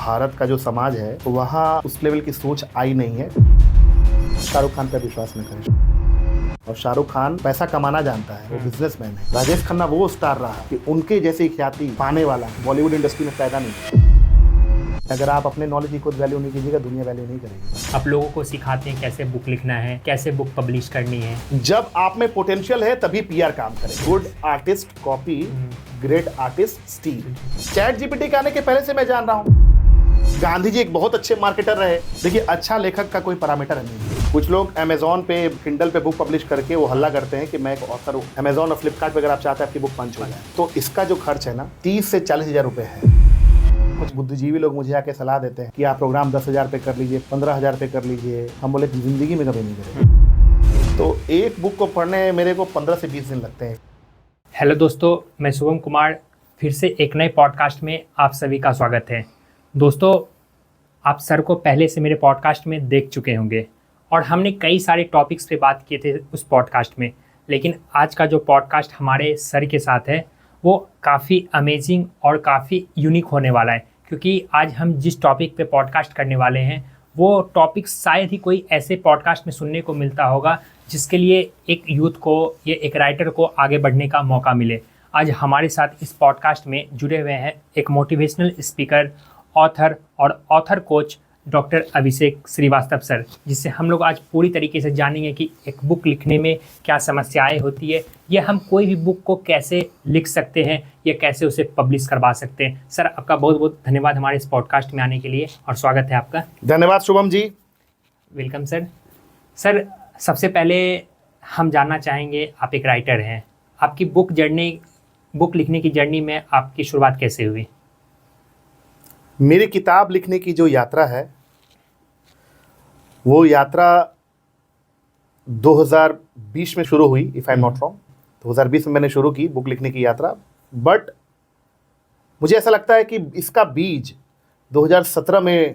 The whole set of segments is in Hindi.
भारत का जो समाज है वहाँ उस लेवल की सोच आई नहीं है। शाहरुख खान पर विश्वास न करें। और शाहरुख खान पैसा कमाना जानता है, वो बिजनेसमैन है। राजेश खन्ना वो स्टार रहा कि उनके जैसी ख्याति पाने वाला बॉलीवुड इंडस्ट्री में पैदा नहीं है। अगर आप अपने नॉलेज की खुद वैल्यू नहीं कीजिएगा, दुनिया वैल्यू नहीं करेगी। आप लोगों को सिखाते हैं कैसे बुक लिखना है, कैसे बुक पब्लिश करनी है। जब आप में पोटेंशियल है तभी पीआर काम करे। Good artist copy, great artist steel. Chat GPT के आने के पहले से मैं जान रहा हूँ गांधी जी एक बहुत अच्छे मार्केटर रहे। देखिए, अच्छा लेखक का कोई पैरामीटर नहीं है। कुछ लोग अमेजोन पे, किंडल पे बुक पब्लिश करके वो हल्ला करते हैं कि मैं एक ऑथर हूँ। अमेजोन और फ्लिपकार्ट पे अगर आप चाहते हैं आपकी बुक पंच हो जाए, तो इसका जो खर्च है ना 30 से 40 हज़ार रुपये है। कुछ बुद्धिजीवी लोग मुझे आके सलाह देते हैं कि आप प्रोग्राम 10,000 पे कर लीजिए, 15,000 पे कर लीजिए। हम बोले जिंदगी में कभी नहीं करेंगे। तो एक बुक को पढ़ने मेरे को 15 से 20 दिन लगते हैं। हेलो दोस्तों, मैं शुभम कुमार फिर से एक नए पॉडकास्ट में आप सभी का स्वागत है। दोस्तों, आप सर को पहले से मेरे पॉडकास्ट में देख चुके होंगे और हमने कई सारे टॉपिक्स पे बात किए थे उस पॉडकास्ट में। लेकिन आज का जो पॉडकास्ट हमारे सर के साथ है वो काफ़ी अमेजिंग और काफ़ी यूनिक होने वाला है, क्योंकि आज हम जिस टॉपिक पे पॉडकास्ट करने वाले हैं वो टॉपिक शायद ही कोई ऐसे पॉडकास्ट में सुनने को मिलता होगा जिसके लिए एक यूथ को या एक राइटर को आगे बढ़ने का मौका मिले। आज हमारे साथ इस पॉडकास्ट में जुड़े हुए हैं एक मोटिवेशनल स्पीकर, ऑथर और ऑथर कोच डॉक्टर अभिषेक श्रीवास्तव सर, जिससे हम लोग आज पूरी तरीके से जानेंगे कि एक बुक लिखने में क्या समस्याएं होती है, या हम कोई भी बुक को कैसे लिख सकते हैं या कैसे उसे पब्लिश करवा सकते हैं। सर, आपका बहुत बहुत धन्यवाद हमारे इस पॉडकास्ट में आने के लिए और स्वागत है आपका। धन्यवाद Shubham ji. Welcome sir. Sir, सबसे पहले हम जानना चाहेंगे, आप एक राइटर हैं, आपकी बुक लिखने की जर्नी में आपकी शुरुआत कैसे हुई? मेरी किताब लिखने की जो यात्रा है वो यात्रा 2020 में शुरू हुई, if I am not wrong. 2020 में मैंने शुरू की बुक लिखने की यात्रा। बट मुझे ऐसा लगता है कि इसका बीज 2017 में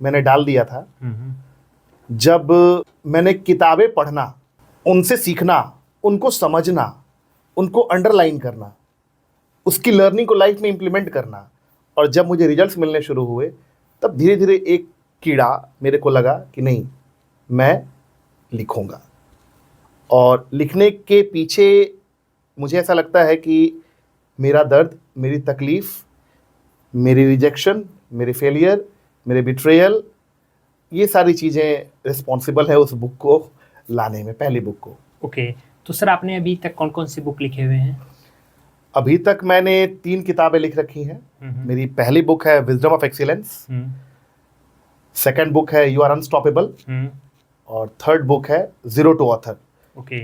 मैंने डाल दिया था, जब मैंने किताबें पढ़ना, उनसे सीखना, उनको समझना, उनको अंडरलाइन करना, उसकी लर्निंग को लाइफ में इम्प्लीमेंट करना, और जब मुझे रिजल्ट्स मिलने शुरू हुए तब धीरे धीरे एक कीड़ा मेरे को लगा कि नहीं, मैं लिखूंगा। और लिखने के पीछे मुझे ऐसा लगता है कि मेरा दर्द, मेरी तकलीफ़, मेरी रिजेक्शन, मेरे फेलियर, मेरे बिट्रेयल, ये सारी चीज़ें रिस्पॉन्सिबल है उस बुक को लाने में, पहली बुक को। ओके, तो सर आपने अभी तक कौन कौन सी बुक लिखे हुए हैं? अभी तक मैंने 3 किताबें लिख रखी हैं। मेरी पहली बुक है wisdom of excellence, second book है यू आर अनस्टॉपेबल, और थर्ड बुक है जीरो टू ऑथर। ओके,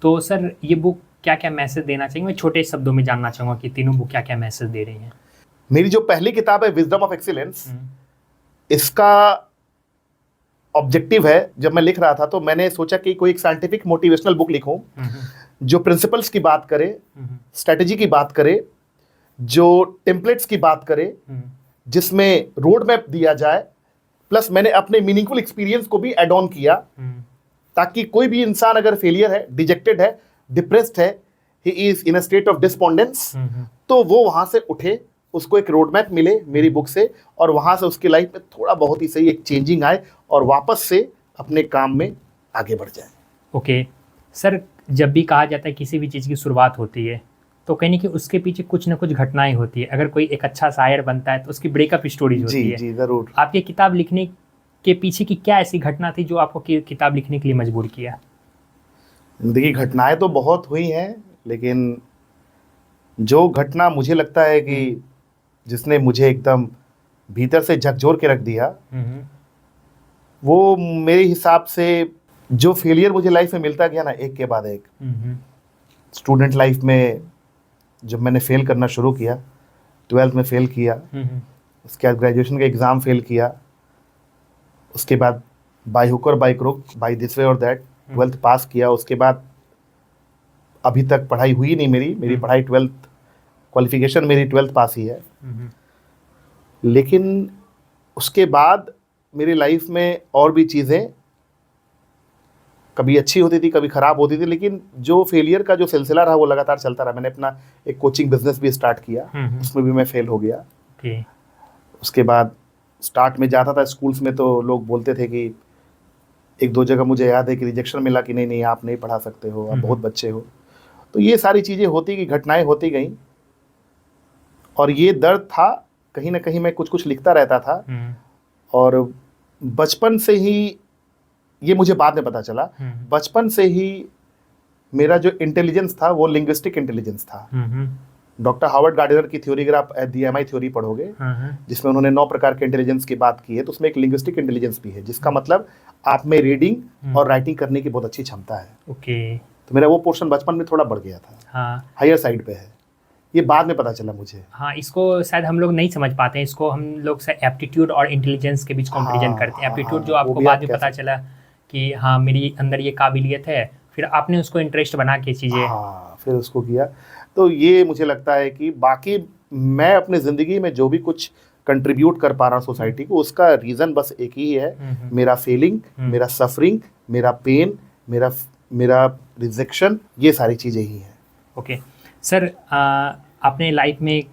तो सर ये बुक क्या क्या मैसेज देना चाहिए? मैं छोटे शब्दों में जानना चाहूँगा कि तीनों बुक क्या क्या मैसेज दे रही हैं। मेरी जो पहली किताब है विजडम ऑफ एक्सीलेंस, इसका ऑब्जेक्टिव है, जब मैं लिख रहा था तो मैंने सोचा कि कोई एक साइंटिफिक मोटिवेशनल बुक लिखूं जो प्रिंसिपल्स की बात करे, स्ट्रेटेजी की बात करे, जो टेम्पलेट्स की बात करे, जिसमें रोड मैप दिया जाए, प्लस मैंने अपने मीनिंगफुल एक्सपीरियंस को भी एड ऑन किया, ताकि कोई भी इंसान अगर फेलियर है, डिजेक्टेड है, डिप्रेस्ड है, he is in a state of despondence, तो वो वहां से उठे, उसको एक रोड मैप मिले मेरी बुक से, और वहां से उसकी लाइफ में थोड़ा बहुत ही सही एक चेंजिंग आए और वापस से अपने काम में आगे बढ़ जाए। ओके सर, जब भी कहा जाता है किसी भी चीज़ की शुरुआत होती है तो कहीं ना कहीं उसके पीछे कुछ ना कुछ घटनाएं होती है। अगर कोई एक अच्छा शायर बनता है तो उसकी ब्रेकअप स्टोरीज होती है। जी जरूर। आपकी किताब लिखने के पीछे की क्या ऐसी घटना थी जो आपको किताब लिखने के लिए मजबूर किया? जिंदगी घटनाएं तो बहुत हुई हैं, लेकिन जो घटना मुझे लगता है कि जिसने मुझे एकदम भीतर से झकझोर के रख दिया, वो मेरे हिसाब से जो फेलियर मुझे लाइफ में मिलता गया ना, एक के बाद एक। स्टूडेंट लाइफ में जब मैंने फेल करना शुरू किया, 12th में फेल किया, उसके बाद ग्रेजुएशन का एग्ज़ाम फेल किया, उसके बाद बाय हुक और by crook, by this way और दैट 12th पास किया। उसके बाद अभी तक पढ़ाई हुई नहीं मेरी पढ़ाई 12th क्वालिफिकेशन मेरी 12th पास ही है। लेकिन उसके बाद मेरी लाइफ में और भी चीज़ें कभी अच्छी होती थी, कभी ख़राब होती थी, लेकिन जो फेलियर का जो सिलसिला रहा वो लगातार चलता रहा। मैंने अपना एक कोचिंग बिजनेस भी स्टार्ट किया, उसमें भी मैं फेल हो गया। उसके बाद स्टार्ट में जाता था स्कूल्स में तो लोग बोलते थे कि एक दो जगह मुझे याद है कि रिजेक्शन मिला कि नहीं नहीं आप नहीं पढ़ा सकते हो, आप बहुत बच्चे हो। तो ये सारी चीज़ें होती गई, घटनाएं होती गई, और ये दर्द था कहीं ना कहीं। मैं कुछ कुछ लिखता रहता था, और बचपन से ही, ये मुझे बाद में पता चला, बचपन से ही मेरा जो इंटेलिजेंस था वो लिंग्विस्टिक इंटेलिजेंस था। डॉक्टर हार्वर्ड गार्डनर की थ्योरी, अगर आप DMI थ्योरी पढ़ोगे, जिसमें उन्होंने 9 प्रकार के इंटेलिजेंस की बात की है, तो उसमें एक लिंग्विस्टिक इंटेलिजेंस भी है, जिसका मतलब आप में रीडिंग और राइटिंग करने की बहुत अच्छी क्षमता है। ओके। तो मेरा वो पोर्शन बचपन में थोड़ा बढ़ गया था, हायर साइड पे है। ये बाद में पता चला मुझे। हाँ, इसको शायद हम लोग नहीं समझ पाते हैं, इसको हम लोग से एप्टीट्यूड और इंटेलिजेंस के बीच कंपैरिजन करते हैं। एप्टीट्यूड जो आपको बाद में पता चला कि हाँ मेरी अंदर ये काबिलियत है, फिर आपने उसको इंटरेस्ट बना के चीज़ें, हाँ फिर उसको किया। तो ये मुझे लगता है कि बाकी मैं अपनी ज़िंदगी में जो भी कुछ कंट्रीब्यूट कर पा रहा हूँ सोसाइटी को, उसका रीज़न बस एक ही है, मेरा फेलिंग, मेरा सफरिंग, मेरा पेन, मेरा रिजेक्शन, ये सारी चीज़ें ही हैं। ओके सर, आपने लाइफ में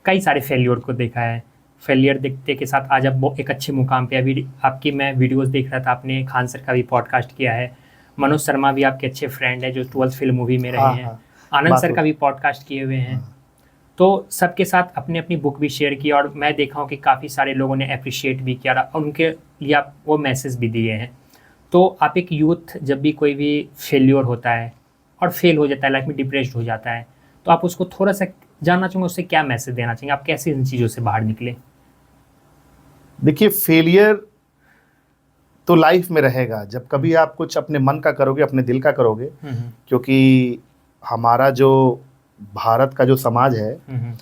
कई सारे फेलियर को देखा है। फेलियर देखते के साथ आज आप एक अच्छे मुकाम पे, अभी आपकी मैं वीडियोस देख रहा था, आपने खान सर का भी पॉडकास्ट किया है, मनोज शर्मा भी आपके अच्छे फ्रेंड है जो 12th फेल मूवी में रहे हैं, आनंद सर का भी पॉडकास्ट किए हुए हैं। तो सबके साथ अपनी अपनी बुक भी शेयर की, और मैं देखा हूँ कि काफ़ी सारे लोगों ने अप्रिशिएट भी किया और उनके लिए आप वो मैसेज भी दिए हैं। तो आप एक यूथ, जब भी कोई भी फेल्योर होता है और फेल हो जाता है, लाइफ में डिप्रेस्ड हो जाता है, तो आप उसको थोड़ा सा जानना चाहूँगा उससे क्या मैसेज देना चाहिए, आप कैसे इन चीज़ों से बाहर निकले? देखिए, फेलियर तो लाइफ में रहेगा, जब कभी आप कुछ अपने मन का करोगे, अपने दिल का करोगे, क्योंकि हमारा जो भारत का जो समाज है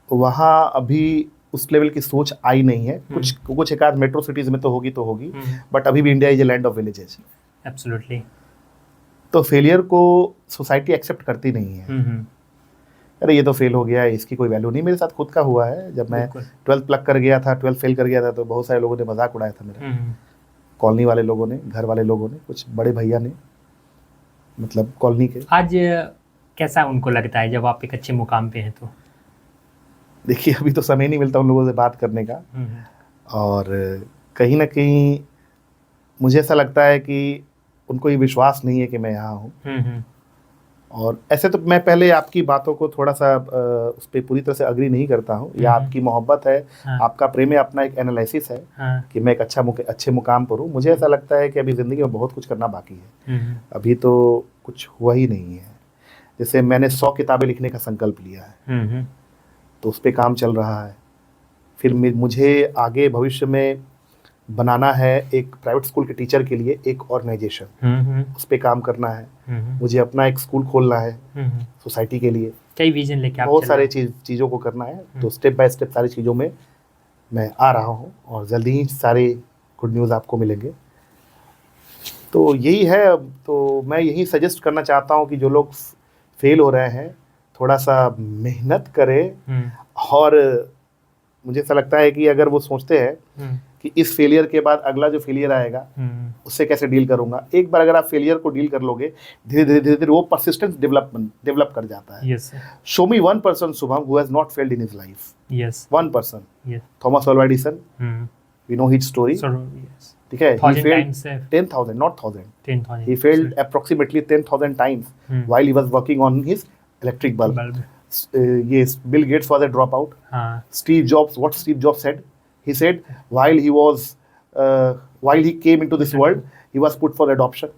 वहाँ अभी उस लेवल की सोच आई नहीं है। कुछ एक आध मेट्रो सिटीज में तो होगी, बट अभी भी India is a land of villages. Absolutely. तो फेलियर को सोसाइटी एक्सेप्ट करती नहीं है। अरे ये तो फेल हो गया है, इसकी कोई वैल्यू नहीं। मेरे साथ खुद का हुआ है, जब मैं 12th प्लग कर गया था, 12th फेल कर गया था, तो बहुत सारे लोगों ने मजाक उड़ाया था मेरा। कॉलोनी वाले लोगों ने, घर वाले लोगों ने, कुछ बड़े भैया ने, मतलब कॉलोनी के। आज कैसा उनको लगता है जब आप एक अच्छे मुकाम पे हैं? तो देखिए, अभी तो समय नहीं मिलता उन लोगों से बात करने का, और कहीं ना कहीं मुझे ऐसा लगता है कि उनको ये विश्वास नहीं है कि मैं यहाँ हूँ। और ऐसे तो मैं पहले आपकी बातों को थोड़ा सा उस पर पूरी तरह से अग्री नहीं करता हूँ। या आपकी मोहब्बत है, आपका प्रेम है, अपना एक एनालिसिस है कि मैं एक अच्छे मुकाम पर हूँ। मुझे ऐसा लगता है कि अभी ज़िंदगी में बहुत कुछ करना बाकी है, अभी तो कुछ हुआ ही नहीं है। जैसे मैंने 100 किताबें लिखने का संकल्प लिया है, तो उस पर काम चल रहा है। फिर मुझे आगे भविष्य में बनाना है एक प्राइवेट स्कूल के टीचर के लिए एक ऑर्गेनाइजेशन, उस पर काम करना है। मुझे अपना एक स्कूल खोलना है सोसाइटी के लिए। कई विजन लेके बहुत सारे चीज़ों को करना है। तो स्टेप बाय स्टेप सारी चीज़ों में मैं आ रहा हूँ, और जल्दी ही सारे गुड न्यूज़ आपको मिलेंगे। तो यही है। तो मैं यही सजेस्ट करना चाहता हूँ कि जो लोग फेल हो रहे हैं, थोड़ा सा मेहनत करें। और मुझे ऐसा लगता है कि अगर वो सोचते हैं कि इस फेलियर के बाद अगला जो फेलियर आएगा उससे कैसे डील करूंगा, एक बार अगर आप फेलियर को डील कर लोगे, धीरे धीरे वो परसिस्टेंस डेवलप कर जाता है। Show me one person Shubham who has not failed in his life. One person, Thomas Alva Edison, we know his story. ठीक है, he failed 10,000, not 1,000. He failed approximately 10,000 times while he was working on his electric bulb. Yes, Bill Gates was a dropout. Steve Jobs, what Steve Jobs said? He said while he came into this world, he was put for adoption.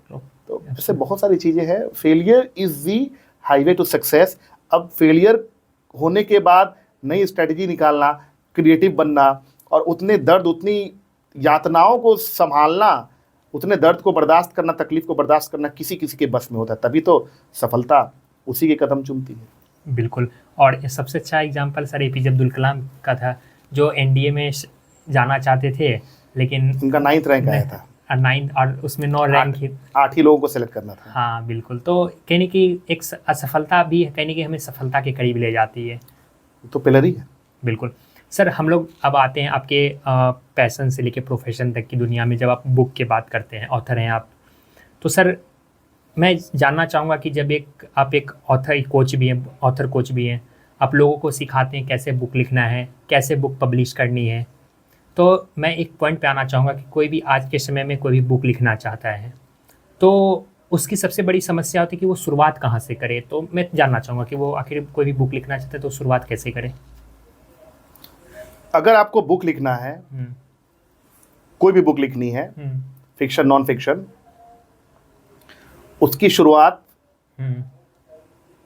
तो ऐसे बहुत सारी चीज़ें हैं। Failure is the highway to success. अब फेलियर होने के बाद नई स्ट्रेटजी निकालना, क्रिएटिव बनना, और उतने दर्द, उतनी यातनाओं को संभालना, उतने दर्द को बर्दाश्त करना, तकलीफ को बर्दाश्त करना किसी किसी के बस में होता है। तभी तो सफलता उसी के कदम चूमती है। बिल्कुल। और सबसे अच्छा example sir APJ Abdul Kalam का था, जो NDA में जाना चाहते थे, लेकिन उनका 9th रैंक आया था। 9, और उसमें 9 रैंक ही, 8 ही लोगों को सेलेक्ट करना था। हाँ बिल्कुल। तो कहने की एक असफलता भी कहने की हमें सफलता के करीब ले जाती है। तो पिलर ही है। बिल्कुल सर। हम लोग अब आते हैं आपके पैशन से लेके प्रोफेशन तक की दुनिया में। जब आप बुक की बात करते हैं, ऑथर हैं आप, तो सर मैं जानना चाहूँगा कि जब आप एक ऑथर कोच भी हैं, ऑथर कोच भी हैं, आप लोगों को सिखाते हैं कैसे बुक लिखना है, कैसे बुक पब्लिश करनी है। तो मैं एक पॉइंट पे आना चाहूँगा कि कोई भी आज के समय में कोई भी बुक लिखना चाहता है तो उसकी सबसे बड़ी समस्या होती है कि वो शुरुआत कहाँ से करे। तो मैं जानना चाहूँगा कि वो आखिर कोई भी बुक लिखना चाहता है तो शुरुआत कैसे करे। अगर आपको बुक लिखना है, कोई भी बुक लिखनी है, फिक्शन नॉन फिक्शन, उसकी शुरुआत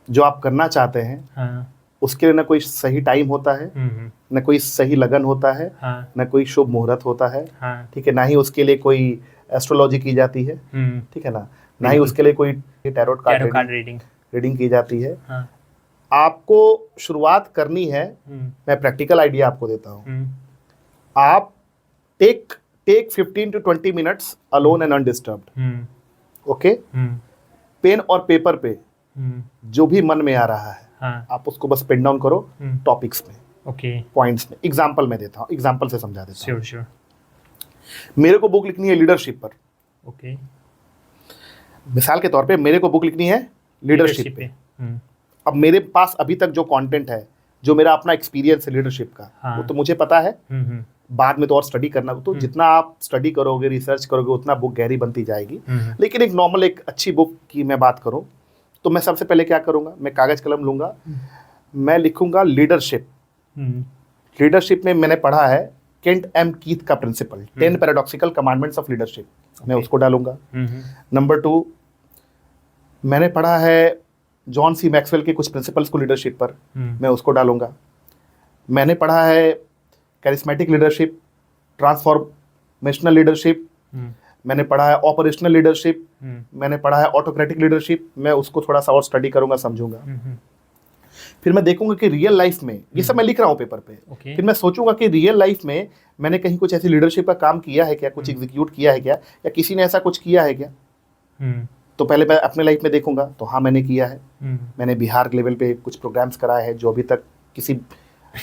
जो आप करना चाहते हैं, हाँ, उसके लिए ना कोई सही टाइम होता है, न कोई सही लगन होता है, हाँ, न कोई शुभ मुहूर्त होता है, हाँ, ठीक है, ना ही उसके लिए कोई एस्ट्रोलॉजी की जाती है, ठीक है ना ही उसके लिए कोई टैरोट कार्ड रीडिंग की जाती है। हाँ, आपको शुरुआत करनी है, मैं प्रैक्टिकल आइडिया आपको देता हूँ। आप take 15 to 20 minutes alone and undisturbed, okay, pen और पेपर पे जो भी मन में आ रहा है, हाँ, आप उसको बस पेन डाउन करो टॉपिक्स में, ओके, पॉइंट्स में। एग्जांपल मैं देता हूँ, एग्जांपल से समझा देता हूँ। श्योर, मेरे को बुक लिखनी है लीडरशिप पर, ओके, मिसाल के तौर पे मेरे को बुक लिखनी है लीडरशिप पे। अब मेरे पास अभी तक जो कंटेंट है, जो मेरा अपना एक्सपीरियंस है लीडरशिप का, हाँ, वो तो मुझे पता है। बाद में तो और स्टडी करना, तो जितना आप स्टडी करोगे, रिसर्च करोगे, उतना बुक गहरी बनती जाएगी। लेकिन एक नॉर्मल, एक अच्छी बुक की मैं बात करूं तो मैं सबसे पहले क्या करूंगा, मैं कागज कलम लूंगा, मैं लिखूंगा लीडरशिप। लीडरशिप में मैंने पढ़ा है केंट एम कीथ का principal, 10 paradoxical commandments of leadership, मैं उसको डालूंगा। नंबर 2, मैंने पढ़ा है जॉन सी मैक्सवेल के कुछ प्रिंसिपल्स को लीडरशिप पर, मैं उसको डालूंगा। मैंने पढ़ा है कैरिस्मेटिक लीडरशिप, ट्रांसफॉर्मेशनल लीडरशिप, मैंने पढ़ा है ऑपरेशनल लीडरशिप, मैंने पढ़ा है ऑटोक्रेटिक लीडरशिप, मैं उसको थोड़ा सा और स्टडी करूंगा, समझूंगा। फिर मैं देखूंगा कि रियल लाइफ में, ये सब मैं लिख रहा हूँ पेपर पे, फिर मैं सोचूंगा कि रियल लाइफ में मैंने कहीं कुछ ऐसी लीडरशिप का काम किया है क्या, कुछ एग्जीक्यूट किया है क्या, या किसी ने ऐसा कुछ किया है क्या। तो पहले मैं अपने लाइफ में देखूंगा, तो हाँ मैंने किया है। मैंने बिहार लेवल पे कुछ प्रोग्राम्स कराए हैं जो अभी तक किसी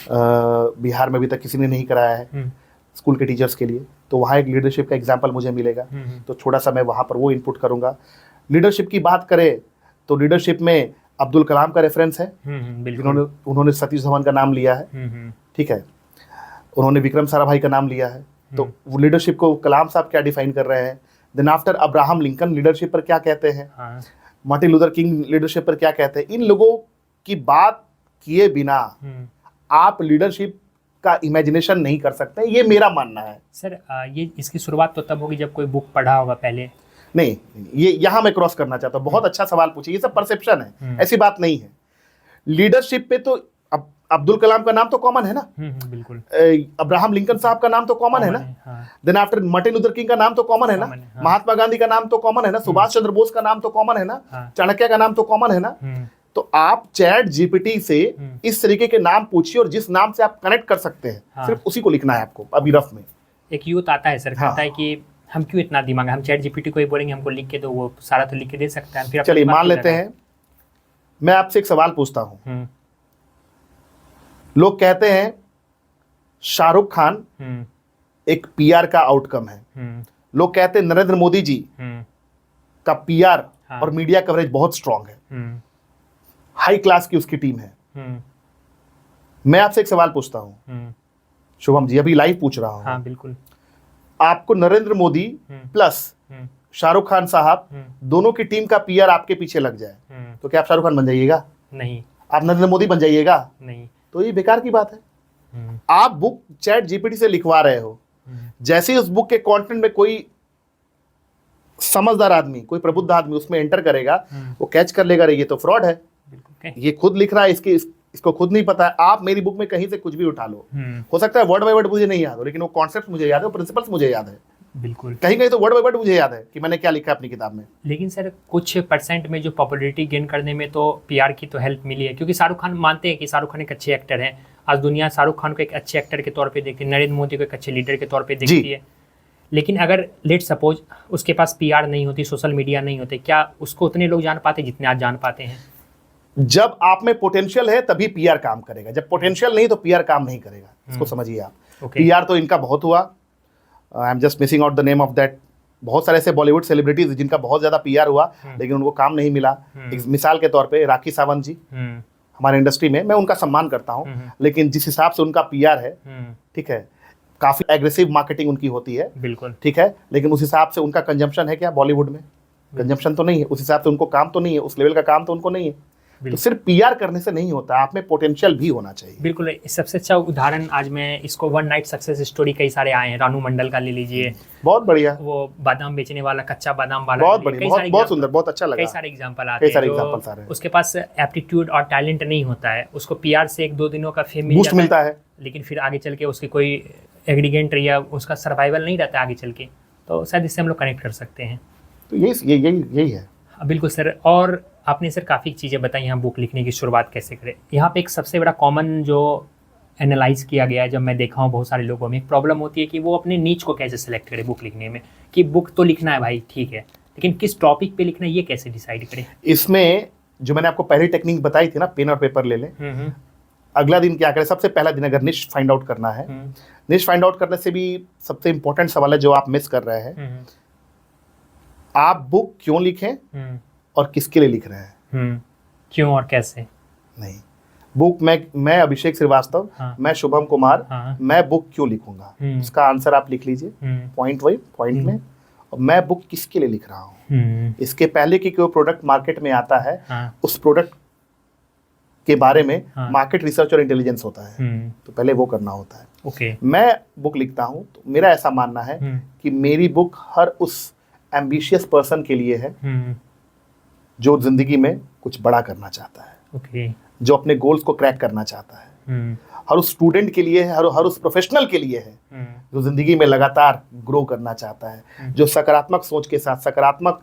बिहार में अभी तक किसी ने नहीं कराया है, स्कूल के टीचर्स के लिए, तो वहाँ एक लीडरशिप का एग्जाम्पल मुझे मिलेगा, तो थोड़ा सा मैं वहाँ पर वो इनपुट करूँगा। लीडरशिप की बात करें तो लीडरशिप में अब्दुल कलाम का रेफरेंस है, उन्होंने सतीश धवन का नाम लिया है, ठीक है, उन्होंने विक्रम साराभाई का नाम लिया है, तो वो लीडरशिप को कलाम साहब क्या डिफाइन कर रहे हैं। Then after Abraham Lincoln leadership पर क्या कहते हैं, मार्टिन लूथर किंग लीडरशिप पर क्या कहते हैं। इन लोगों की बात किए बिना आप लीडरशिप का इमेजिनेशन नहीं कर सकते, ये मेरा मानना है। सर ये इसकी शुरुआत तो तब होगी जब कोई बुक पढ़ा होगा पहले। नहीं, ये यहाँ मैं क्रॉस करना चाहता हूँ, बहुत अच्छा सवाल पूछे, ये सब परसेप्शन है, ऐसी बात नहीं है। लीडरशिप पे तो अब्दुल कलाम का नाम तो कॉमन है ना, बिल्कुल, अब्राहम लिंकन साहब का नाम तो कॉमन है ना, then after Martin Luther King का नाम तो कॉमन है ना, महात्मा गांधी का नाम तो कॉमन है ना, सुभाष चंद्र बोस का नाम तो कॉमन है ना, चाणक्य का नाम तो कॉमन है ना। तो आप चैट जीपीटी से इस तरीके के नाम पूछिए और जिस नाम से आप कनेक्ट कर सकते हैं, सिर्फ उसी को लिखना है आपको अभी रफ में। एक यूथ आता है सर, कहता है कि हम क्यों इतना दिमाग, हम चैट जीपीटी को ही बोलेंगे हमको लिख के दो, वो सारा तो लिख के दे सकता है। फिर चलिए मान लेते हैं, मैं आपसे एक सवाल पूछता हूं। लोग कहते हैं शाहरुख खान एक पीआर का आउटकम है, लोग कहते हैं नरेंद्र मोदी जी का पीआर और मीडिया कवरेज बहुत स्ट्रांग है, हाई क्लास की उसकी टीम है। मैं आपसे एक सवाल पूछता हूं शुभम जी, अभी लाइव पूछ रहा हूं। हाँ बिल्कुल। आपको नरेंद्र मोदी प्लस शाहरुख खान साहब दोनों की टीम का पीआर आपके पीछे लग जाए, तो क्या आप शाहरुख खान बन जाइएगा? नहीं। आप नरेंद्र मोदी बन जाइएगा? नहीं। तो ये बेकार की बात है। आप बुक चैट जीपीटी से लिखवा रहे हो, जैसे ही उस बुक के कंटेंट में कोई समझदार आदमी, कोई प्रबुद्ध आदमी उसमें एंटर करेगा, वो कैच कर लेगा, ये तो फ्रॉड है, ये खुद लिख रहा है, इसको खुद नहीं पता है। आप मेरी बुक में कहीं से कुछ भी उठा लो, हो सकता है वर्ड बाय वर्ड मुझे नहीं याद हो, लेकिन वो कॉन्सेप्ट मुझे याद है, वो प्रिंसिपल्स मुझे याद है। बिल्कुल, कहीं कहीं तो वर्ड बाय वर्ड मुझे याद है कि मैंने क्या लिखा है अपनी किताब में। लेकिन सर कुछ परसेंट में जो पॉपुलैरिटी गेन करने में तो पीआर की तो हेल्प मिली है, क्योंकि शाहरुख खान मानते हैं कि शाहरुख खान एक अच्छे एक्टर हैं। आज दुनिया शाहरुख खान को एक अच्छे एक्टर के तौर पे देखती है, नरेंद्र मोदी को एक अच्छे लीडर के तौर पे देखती है। लेकिन अगर लेट सपोज उसके पास पीआर नहीं होती, सोशल मीडिया नहीं होते, क्या उसको उतने लोग जान पाते जितने आज जान पाते हैं? जब आप में पोटेंशियल है तभी पीआर काम करेगा, जब पोटेंशियल नहीं तो पीआर काम नहीं करेगा, इसको समझिए आप। पीआर तो इनका बहुत हुआ, I am just missing out the name of that. बहुत सारे ऐसे बॉलीवुड सेलिब्रिटीज जिनका बहुत ज्यादा पीआर हुआ लेकिन उनको काम नहीं मिला। एक मिसाल के तौर पे राखी सावंत जी, हमारे इंडस्ट्री में, मैं उनका सम्मान करता हूँ, लेकिन जिस हिसाब से उनका पीआर है, ठीक है, काफ़ी एग्रेसिव मार्केटिंग उनकी होती है, बिल्कुल, ठीक है, लेकिन उस हिसाब से उनका कंजम्पशन है क्या बॉलीवुड में? कंजम्पशन तो नहीं है, उस हिसाब से उनको काम तो नहीं है, उस लेवल का काम तो उनको नहीं है। तो सिर्फ पीआर करने से नहीं होता, आप में पोटेंशियल भी होना चाहिए। बिल्कुल, सबसे अच्छा उदाहरण आज मैं इसको वन नाइट सक्सेस स्टोरी कई सारे आए हैं, रानू मंडल का ले लीजिए, बहुत बढ़िया, वो बादाम बेचने वाला, कच्चा बादाम वाला, बहुत बढ़िया, बहुत सुंदर, बहुत अच्छा लगा। कई सारे एग्जांपल आते हैं, उसके पास एप्टीट्यूड और टैलेंट नहीं होता है, उसको पीआर से 1-2 दिनों का फेम मिलता है, लेकिन फिर आगे चल के उसकी कोई एग्रीगेंट या उसका सर्वाइवल नहीं रहता आगे चल के। तो शायद इससे हम लोग कनेक्ट कर सकते हैं। तो यही है। बिल्कुल सर। और आपने सर काफ़ी चीज़ें बताई यहाँ बुक लिखने की शुरुआत कैसे करें। यहाँ पे एक सबसे बड़ा कॉमन जो एनालाइज किया गया है, जब मैं देखा हूँ बहुत सारे लोगों में, एक प्रॉब्लम होती है कि वो अपने नीच को कैसे सिलेक्ट करें बुक लिखने में, कि बुक तो लिखना है भाई ठीक है, लेकिन किस टॉपिक पे लिखना है ये कैसे डिसाइड करें। इसमें जो मैंने आपको पहली टेक्निक बताई थी ना, पेन और पेपर ले लें, अगला दिन क्या करें, सबसे पहला दिन अगर निश फाइंड आउट करना है, निश फाइंड आउट करने से भी सबसे इंपॉर्टेंट सवाल है जो आप मिस कर रहे हैं, आप बुक क्यों लिखें और किसके लिए लिख रहे हैं। क्यों और कैसे नहीं, बुक मैं अभिषेक श्रीवास्तव, मैं शुभम कुमार, मैं बुक क्यों लिखूंगा, उसका आंसर आप लिख लीजिए पॉइंट में, और मैं बुक किसके लिए लिख रहा हूँ। इसके पहले कि कोई प्रोडक्ट मार्केट में आता है, उस प्रोडक्ट के बारे में मार्केट रिसर्च और इंटेलिजेंस होता है, तो पहले वो करना होता है। मैं बुक लिखता हूँ तो मेरा ऐसा मानना है कि मेरी बुक हर उस एम्बिशियस पर्सन के लिए है जो जिंदगी में कुछ बड़ा करना चाहता है, जो अपने गोल्स को क्रैक करना चाहता है, हर उस स्टूडेंट के लिए है, हर उस प्रोफेशनल के लिए है जो जिंदगी में लगातार ग्रो करना चाहता है, जो सकारात्मक सोच के साथ, सकारात्मक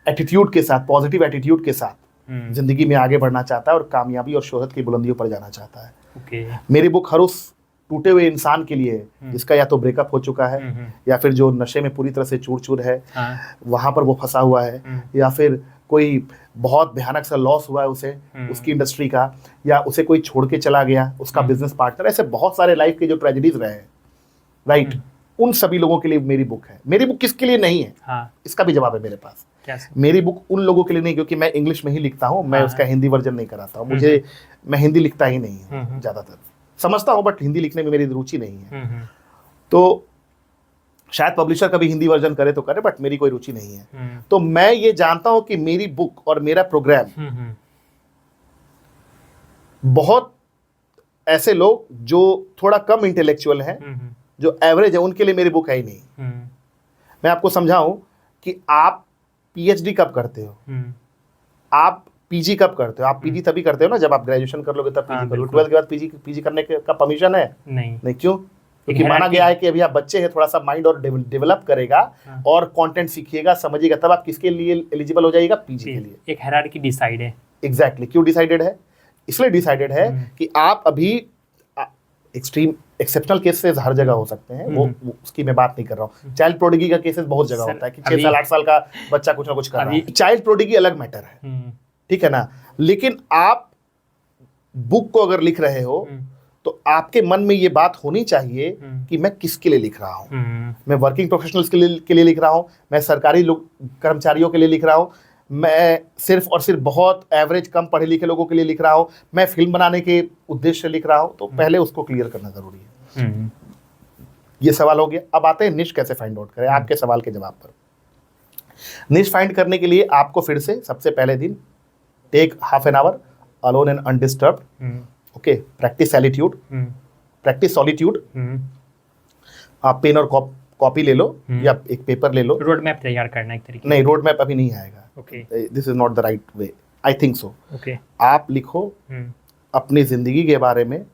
एटीट्यूड के साथ, पॉजिटिव एटीट्यूड के साथ जिंदगी में आगे बढ़ना चाहता है और कामयाबी और शोहरत की बुलंदियों पर जाना चाहता है। मेरी बुक हर उस टूटे हुए इंसान के लिए है जिसका या तो ब्रेकअप हो चुका है, या फिर जो नशे में पूरी तरह से चूर चूर है, वहां पर वो फंसा हुआ है, या फिर कोई बहुत भयानक सा लॉस हुआ है उसे, उसकी इंडस्ट्री का, या उसे कोई छोड़ के चला गया उसका बिजनेस पार्टनर, ऐसे बहुत सारे लाइफ के जो ट्रेजेडीज रहे हैं, राइट, उन सभी लोगों के लिए मेरी बुक है। मेरी बुक किसके लिए नहीं है, इसका भी जवाब है मेरे पास। मेरी बुक उन लोगों के लिए नहीं, क्योंकि मैं इंग्लिश में ही लिखता हूँ, मैं उसका हिंदी वर्जन नहीं कराता हूँ, मैं हिंदी लिखता ही नहीं हूँ, ज्यादातर समझता हूँ बट हिंदी लिखने में मेरी रुचि नहीं है। तो शायद पब्लिशर कभी हिंदी वर्जन करे तो करे, बट मेरी कोई रुचि नहीं है। तो मैं ये जानता हूं कि मेरी बुक और मेरा प्रोग्राम बहुत ऐसे लोग जो थोड़ा कम इंटेलेक्चुअल हैं, जो एवरेज है, उनके लिए मेरी बुक है ही नहीं। मैं आपको समझाऊं कि आप पीएचडी कब करते हो, आप पीजी कब करते हो। आप पीजी तभी करते हो ना जब आप ग्रेजुएशन कर लोगे, तब पीजी करोगे। 12th के बाद पीजी करने का परमिशन है नहीं। क्यों? क्योंकि माना गया है कि अभी आप बच्चे हैं, थोड़ा सा माइंड और डेवलप करेगा और कंटेंट सीखिएगा, समझिएगा, तब आप किसके लिए एलिजिबल हो जाइएगा, पीजी के लिए। एक हायरार्की डिसाइड है। एग्जैक्टली। क्यों डिसाइडेड है? इसलिए डिसाइडेड है कि आप अभी एक्सट्रीम एक्सेप्शनल केसेस हर जगह हो सकते हैं, वो उसकी मैं बात नहीं कर रहा हूँ। चाइल्ड प्रोडिगी का केसेस बहुत जगह होता है कि 6 साल 8 साल का बच्चा कुछ ना कुछ कर रहा है। चाइल्ड प्रोडिगी अलग मैटर है, ठीक है ना। लेकिन आप बुक को अगर लिख रहे हो तो आपके मन में ये बात होनी चाहिए कि मैं किसके लिए लिख रहा हूँ। मैं वर्किंग प्रोफेशनल्स के लिए लिख रहा हूँ, मैं सरकारी कर्मचारियों के लिए लिख रहा हूँ, मैं सिर्फ और सिर्फ बहुत एवरेज कम पढ़े लिखे लोगों के लिए लिख रहा हूँ, मैं फिल्म बनाने के उद्देश्य से लिख रहा हूँ। तो पहले उसको क्लियर करना जरूरी है। ये सवाल हो गया। अब आते हैं निश कैसे फाइंड आउट करें, आपके सवाल के जवाब पर। निश फाइंड करने के लिए आपको फिर से सबसे पहले दिन take half an hour alone and undisturbed, okay, practice solitude, practice solitude. आप पेन और कॉपी ले लो या एक पेपर ले लो। रोड मैप तैयार करना एक तरीके। नहीं, रोड मैप अभी नहीं आएगा। Okay, this is not the right way, I think so. Okay, आप लिखो अपनी जिंदगी के बारे में,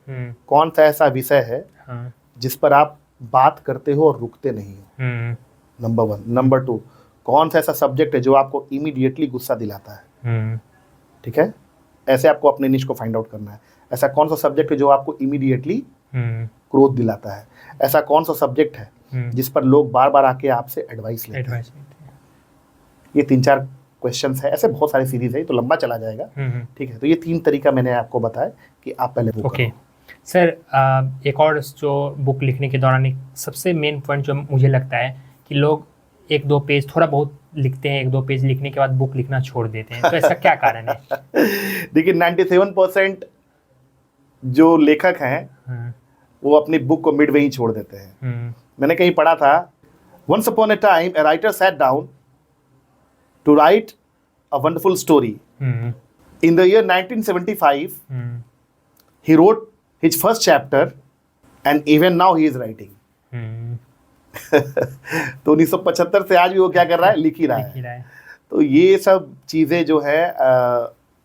कौन सा ऐसा विषय है जिस पर आप बात करते हो और रुकते नहीं हो, नंबर 1। नंबर 2, कौन सा ऐसा सब्जेक्ट है जो आपको इमीडिएटली गुस्सा दिलाता है, ठीक है। ऐसे आपको अपने निश को फाइंड आउट करना है। ऐसा कौन सा सब्जेक्ट है जो आपको इमीडिएटली क्रोध दिलाता है। ऐसा कौन सा सब्जेक्ट है जिस पर लोग बार बार आके आपसे एडवाइस लेते हैं। ये 3-4 क्वेश्चंस है। ऐसे बहुत सारी सीरीज है, तो लंबा चला जाएगा, ठीक है। तो ये 3 तरीका मैंने आपको बताया कि आप पहले बुक करो। सर, एक और जो बुक लिखने के दौरान एक सबसे मेन पॉइंट जो मुझे लगता है कि लोग 1-2 पेज थोड़ा बहुत लिखते हैं, 1-2 पेज लिखने के बाद बुक लिखना छोड़ देते हैं, तो ऐसा क्या कारण है? देखिए 97% जो लेखक हैं वो अपनी बुक को मिड वे ही छोड़ देते हैं। मैंने कहीं पढ़ा था, once upon a time a writer sat down to write a wonderful story. In the year 1975 he wrote his first chapter and even now he is writing. तो 1975 से आज भी वो क्या कर रहा है, लिख ही रहा है। तो ये सब चीज़ें जो है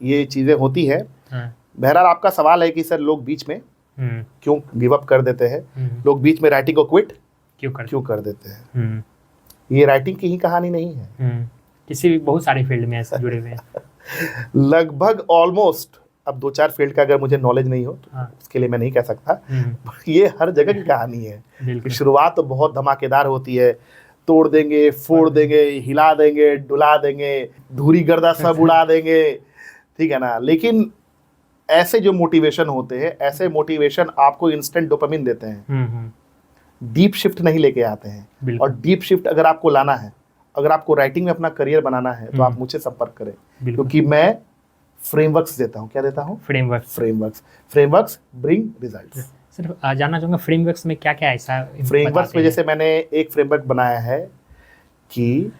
ये चीज़ें होती है। बहरहाल आपका सवाल है कि सर लोग बीच में क्यों गिव अप कर देते हैं, लोग बीच में राइटिंग को क्विट क्यों कर देते हैं। ये राइटिंग की ही कहानी नहीं है, किसी भी बहुत सारे फील्ड में ऐसे जुड़े हुए हैं। लगभग ऑलमोस्ट, अब 2-4 फील्ड का अगर मुझे नॉलेज नहीं हो तो उसके लिए मैं नहीं कह सकता, ये हर जगह की कहानी है कि शुरुआत तो बहुत धमाकेदार होती है, तोड़ देंगे, फोड़ देंगे, हिला देंगे, डुला देंगे, धूरी गर्दा सब उड़ा देंगे, ठीक है ना। लेकिन ऐसे जो मोटिवेशन होते हैं, ऐसे मोटिवेशन आपको इंस्टेंट डोपामिन देते हैं, डीप शिफ्ट नहीं लेके आते हैं। और डीप शिफ्ट अगर आपको लाना है, अगर आपको राइटिंग में अपना करियर बनाना है तो आप मुझसे संपर्क करें, क्योंकि मैं फ्रेमवर्क्स देता हूँ। क्या देता हूँ? Frameworks bring results. सर जानना चाहूँगा फ्रेमवर्क्स में क्या क्या ऐसा? फ्रेमवर्क्स में जैसे मैंने एक फ्रेमवर्क बनाया है कि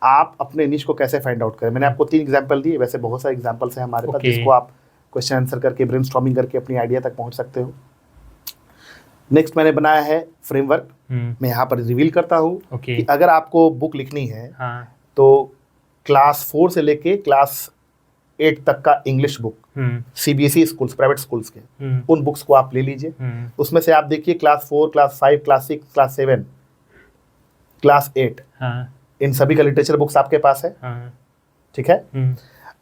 आप अपने निश को कैसे फाइंड आउट करें। मैंने आपको 3 एग्जांपल दिए, वैसे बहुत सारे एग्जांपल्स हैं हमारे पास जिसको आप क्वेश्चन आंसर करके ब्रेनस्टॉर्मिंग करके अपनी आइडिया तक पहुंच सकते हो। नेक्स्ट मैंने बनाया है फ्रेमवर्क, मैं यहाँ पर रिवील करता हूँ कि अगर आपको बुक लिखनी है तो क्लास 4 से लेके क्लास 8 तक का English book, CBSE schools, private schools के, उन बुक्स को आप ले लीजिए। उसमें से आप देखिए class 4, class 5, class 6, class 7, class 8, इन सभी का लिटरेचर बुक्स आपके पास है, ठीक है।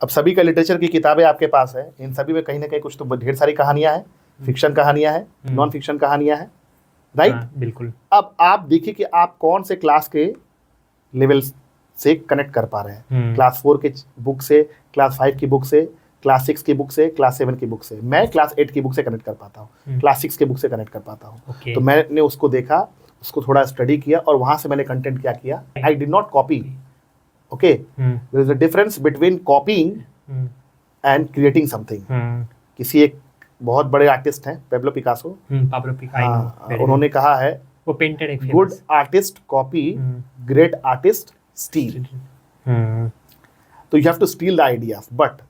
अब सभी का लिटरेचर की किताबें आपके पास है, इन सभी में कहीं ना कहीं कुछ तो ढेर सारी कहानियां हैं, फिक्शन कहानियां हैं, नॉन फिक्शन कहानियां हैं, राइट? बिल्कुल। अब आप देखिए कि आप कौन से क्लास के लेवल से कनेक्ट कर पा रहे हैं। क्लास 4 के बुक से, क्लास 5 की बुक से, क्लास 6 की बुक से, क्लास 7 की बुक से। मैं क्लास 8 की बुक से कनेक्ट कर पाता हूँ, क्लास 6 के बुक से कनेक्ट कर पाता हूँ। तो मैंने उसको देखा, उसको थोड़ा स्टडी किया और वहां से मैंने कंटेंट क्या किया, I did not copy. Okay, there is a difference between copying and creating something. किसी एक बहुत बड़े आर्टिस्ट हैं पेब्लो पिकासो, उन्होंने कहा है वो पेंटेड एक good artist copy, great artist steal. तो you have to steal the ideas, but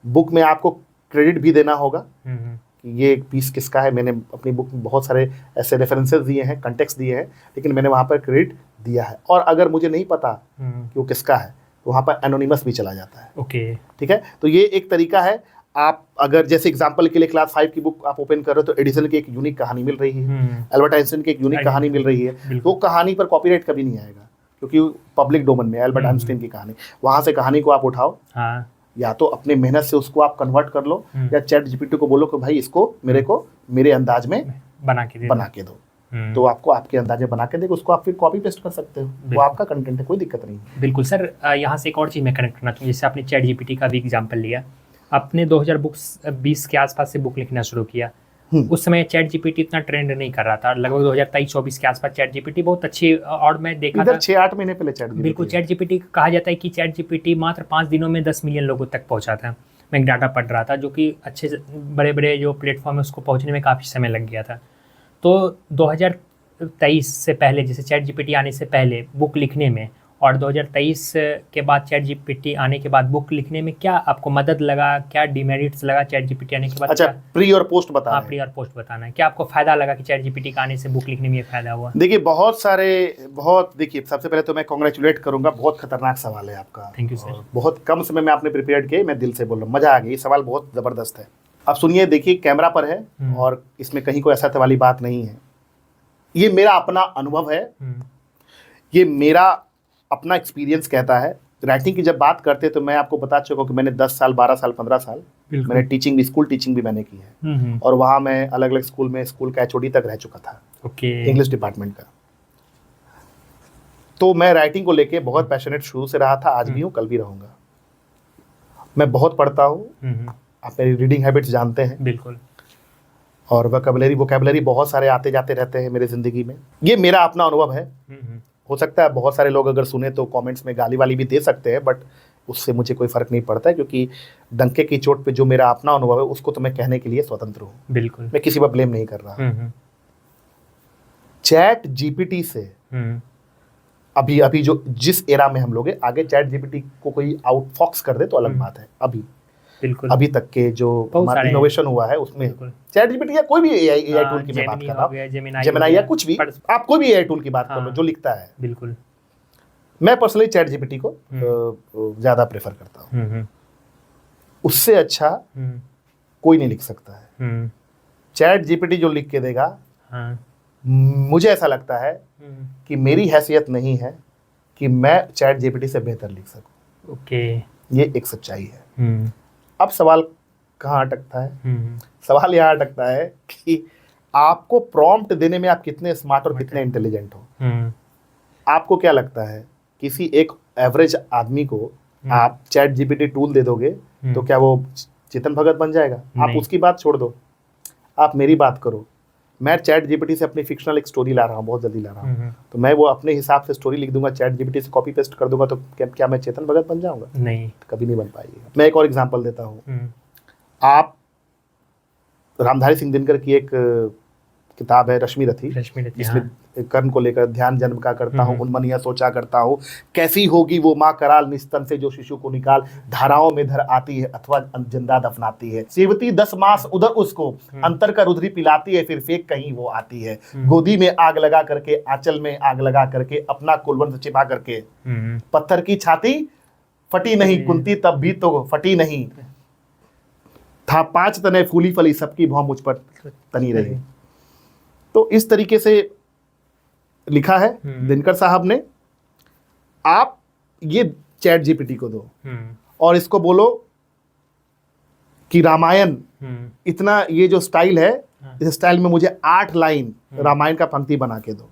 book में आपको क्रेडिट भी देना होगा कि ये एक पीस किसका है। मैंने अपनी बुक में बहुत सारे ऐसे रेफरेंसेस दिए हैं, कंटेक्स्ट दिए हैं, लेकिन मैंने वहाँ पर क्रेडिट दिया है। और अगर मुझे नहीं पता कि वो किसका है तो वहाँ पर एनोनिमस भी चला जाता है। ओके, ठीक है। तो ये एक तरीका है। आप अगर जैसे एग्जांपल के लिए क्लास 5 की बुक आप ओपन कर रहे हो तो एडिसन की एक यूनिक कहानी मिल रही है, एल्बर्ट आइंस्टाइन की एक यूनिक कहानी मिल रही है, तो कहानी पर कॉपीराइट कभी नहीं आएगा क्योंकि पब्लिक डोमेन में एल्बर्ट आइंस्टाइन की कहानी, वहां से कहानी को आप उठाओ, या तो अपने मेहनत से उसको आप कन्वर्ट कर लो, या चैट जीपीटी को बोलो कि भाई इसको मेरे अंदाज में बना के दो, तो आपको आपके अंदाजे बना के देगा, उसको आप फिर कॉपी पेस्ट कर सकते हो, वो आपका कंटेंट है, कोई दिक्कत नहीं। बिल्कुल सर, यहाँ से एक और चीज़ मैं कनेक्ट करना चाहूँगी, जैसे आपने चैट जीपीटी का भी एग्जाम्पल लिया, आपने 2020 के आसपास से बुक लिखना शुरू किया, उस समय चैट जीपीटी इतना ट्रेंड नहीं कर रहा था, लगभग 2023-24 के आसपास चैट जीपीटी बहुत अच्छी, और मैं देखा था 6-8 महीने पहले चैट जीपीटी, बिल्कुल चैट जीपीटी कहा जाता है कि चैट जीपीटी मात्र 5 दिनों में 10 मिलियन लोगों तक पहुंचा था। मैं एक डाटा पढ़ रहा था जो कि अच्छे बड़े बड़े जो प्लेटफॉर्म है उसको पहुंचने में काफ़ी समय लग गया था। तो 2023 से पहले, जैसे चैट जीपीटी आने से पहले बुक लिखने में, और 2023 के बाद चैट जीपीटी आने के बाद बुक लिखने में क्या आपको मदद लगा, क्या डिमेरिट्स लगा चैट जीपीटी आने के बाद? अच्छा, प्री और पोस्ट बताना है। प्री और पोस्ट बताना है, क्या आपको फायदा लगा कि चैट जीपीटी का आने से बुक लिखने में ये फायदा हुआ? देखिए देखिए सबसे पहले तो मैं कांग्रेचुलेट करूंगा, बहुत खतरनाक सवाल है आपका। Thank you sir. बहुत कम समय में आपने प्रिपेयर किए, मैं दिल से बोल रहा हूँ, मजा आ गई, सवाल बहुत जबरदस्त है। अब सुनिए, देखिए कैमरा पर है और इसमें कहीं कोई ऐसा वाली बात नहीं है, ये मेरा अपना अनुभव है, ये मेरा अपना एक्सपीरियंस कहता है। राइटिंग की जब बात करते हैं तो मैं आपको बता चुका हूँ कि मैंने 10 साल, 12 साल, 15 साल मैंने टीचिंग भी, स्कूल टीचिंग भी मैंने की है, और वहाँ मैं अलग अलग स्कूल में स्कूल का एचओडी तक रह चुका था, इंग्लिश डिपार्टमेंट का। तो मैं राइटिंग को लेके बहुत पैशनेट शुरू से रहा था, आज भी हूँ, कल भी रहूँगा। मैं बहुत पढ़ता हूँ, आप मेरी रीडिंग हैबिट्स जानते हैं। बिल्कुल। और वोकैबुलरी बहुत सारे आते जाते रहते हैं मेरे ज़िंदगी में। ये मेरा अपना अनुभव है हो सकता है बहुत सारे लोग अगर सुने तो कमेंट्स में गाली वाली भी दे सकते हैं, बट उससे मुझे कोई फ़र्क नहीं पड़ता है, क्योंकि डंके की चोट पे जो मेरा अपना अनुभव है उसको तो मैं कहने के लिए स्वतंत्र हूँ। बिल्कुल। मैं किसी पर ब्लेम नहीं कर रहा। हम्म। चैट जीपीटी से हम्म। अभी अभी जो जिस एरा में हम लोग हैं, आगे चैट जीपीटी को कोई आउटफॉक्स कर दे तो अलग बात है। बिल्कुल। अभी तक के जो बहुत हमारा सारे इनोवेशन हुआ है उसमें बिल्कुल। चैट जीपीटी या कोई भी एआई टूल की मैं बात कर रहा हूँ, जेमिनी या कुछ भी, आप कोई भी एआई टूल की बात कर लो जो लिखता है, बिल्कुल। मैं पर्सनली चैट जीपीटी को ज़्यादा प्रेफर करता हूँ। उससे अच्छा कोई नहीं लिख सकता है। चैट जीपीटी जो लिख के देगा, मुझे ऐसा लगता है कि मेरी हैसियत नहीं है कि मैं चैट जीपीटी से बेहतर लिख सकूं। ओके। ये एक सच्चाई है। अब सवाल कहाँ अटकता है? सवाल यहाँ अटकता है कि आपको प्रॉम्प्ट देने में आप कितने स्मार्ट और कितने इंटेलिजेंट हो। आपको क्या लगता है किसी एक एवरेज आदमी को आप चैट जीपीटी टूल दे दोगे तो क्या वो चेतन भगत बन जाएगा? आप उसकी बात छोड़ दो, आप मेरी बात करो। मैं चैट जीपीटी से अपनी फिक्शनल एक स्टोरी ला रहा हूँ, बहुत जल्दी ला रहा हूँ, तो मैं वो अपने हिसाब से स्टोरी लिख दूंगा, चैट जीपीटी से कॉपी पेस्ट कर दूंगा, तो क्या मैं चेतन भगत बन जाऊंगा? नहीं, कभी नहीं बन पाएगी। मैं एक और एग्जांपल देता हूँ। आप रामधारी सिंह दिनकर की एक किताब है रश्मि रथी, जिसमें कर्ण को लेकर ध्यान जन्म का करता हूँ, उन्मनिया सोचा करता हूँ, कैसी होगी वो माँ कराल निस्तन से जो शिशु को निकाल धाराओं में धर आती है अथवा जिंदा दफनाती है, सेवती 10 मास उधर उसको अंतर का रुधिर पिलाती है, फिर फेंक कहीं वो आती है, गोदी में आग लगा करके आंचल में आग लगा करके अपना कुलवंत छिपा करके, पत्थर की छाती फटी नहीं, कुंती तब भी तो फटी नहीं, था 5 तने फूली फली सबकी भौं मुझ पर तनी रही। तो इस तरीके से लिखा है दिनकर साहब ने। आप ये चैट जीपीटी को दो और इसको बोलो कि रामायण इतना, ये जो स्टाइल है, इस स्टाइल में मुझे 8 लाइन रामायण का पंक्ति बना के दो,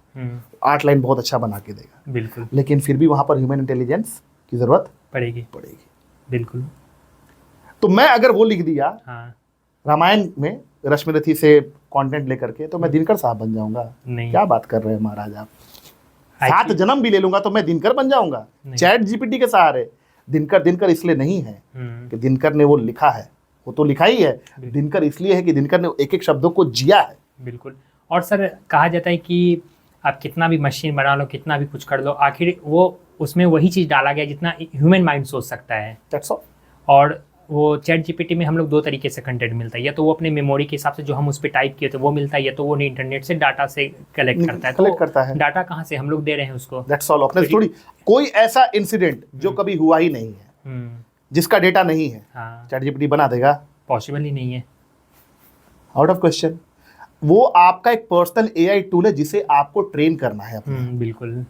8 लाइन बहुत अच्छा बना के देगा। बिल्कुल। लेकिन फिर भी वहां पर ह्यूमन इंटेलिजेंस की जरूरत पड़ेगी। बिल्कुल। तो मैं अगर वो लिख दिया रामायण में रश्मि रथी से कंटेंट लेकर के, तो मैं दिनकर साहब बन जाऊंगा? नहीं। क्या बात कर रहे हैं महाराज आप? 7 जन्म भी ले लूंगा तो मैं दिनकर बन जाऊंगा चैट जीपीटी के सहारे? दिनकर इसलिए नहीं है कि दिनकर ने वो लिखा है, वो तो लिखा ही है, दिनकर इसलिए है कि दिनकर ने एक एक शब्दों को जिया है। बिल्कुल। और सर कहा जाता है कि आप कितना भी मशीन बना लो, कितना भी कुछ कर लो, आखिर वो उसमें वही चीज़ डाला गया जितना ह्यूमन माइंड सोच सकता है। That's all। और वो चैट जीपीटी में हम लोग 2 तरीके से कंटेंट मिलता है, या तो वो अपने मेमोरी के हिसाब से जो हम उस पर टाइप किए थे वो मिलता है, या तो वो इंटरनेट से डाटा से कलेक्ट करता है। डाटा कहाँ से हम लोग दे रहे हैं उसको? That's all. अपने थोड़ी कोई ऐसा इंसिडेंट जो कभी हुआ ही नहीं है, जिसका डेटा नहीं है, चैट जीपीटी बना देगा? पॉसिबल ही नहीं है, आउट ऑफ क्वेश्चन। वो आपका एक पर्सनल एआई टूल है जिसे आपको ट्रेन करना है अपना। बिल्कुल।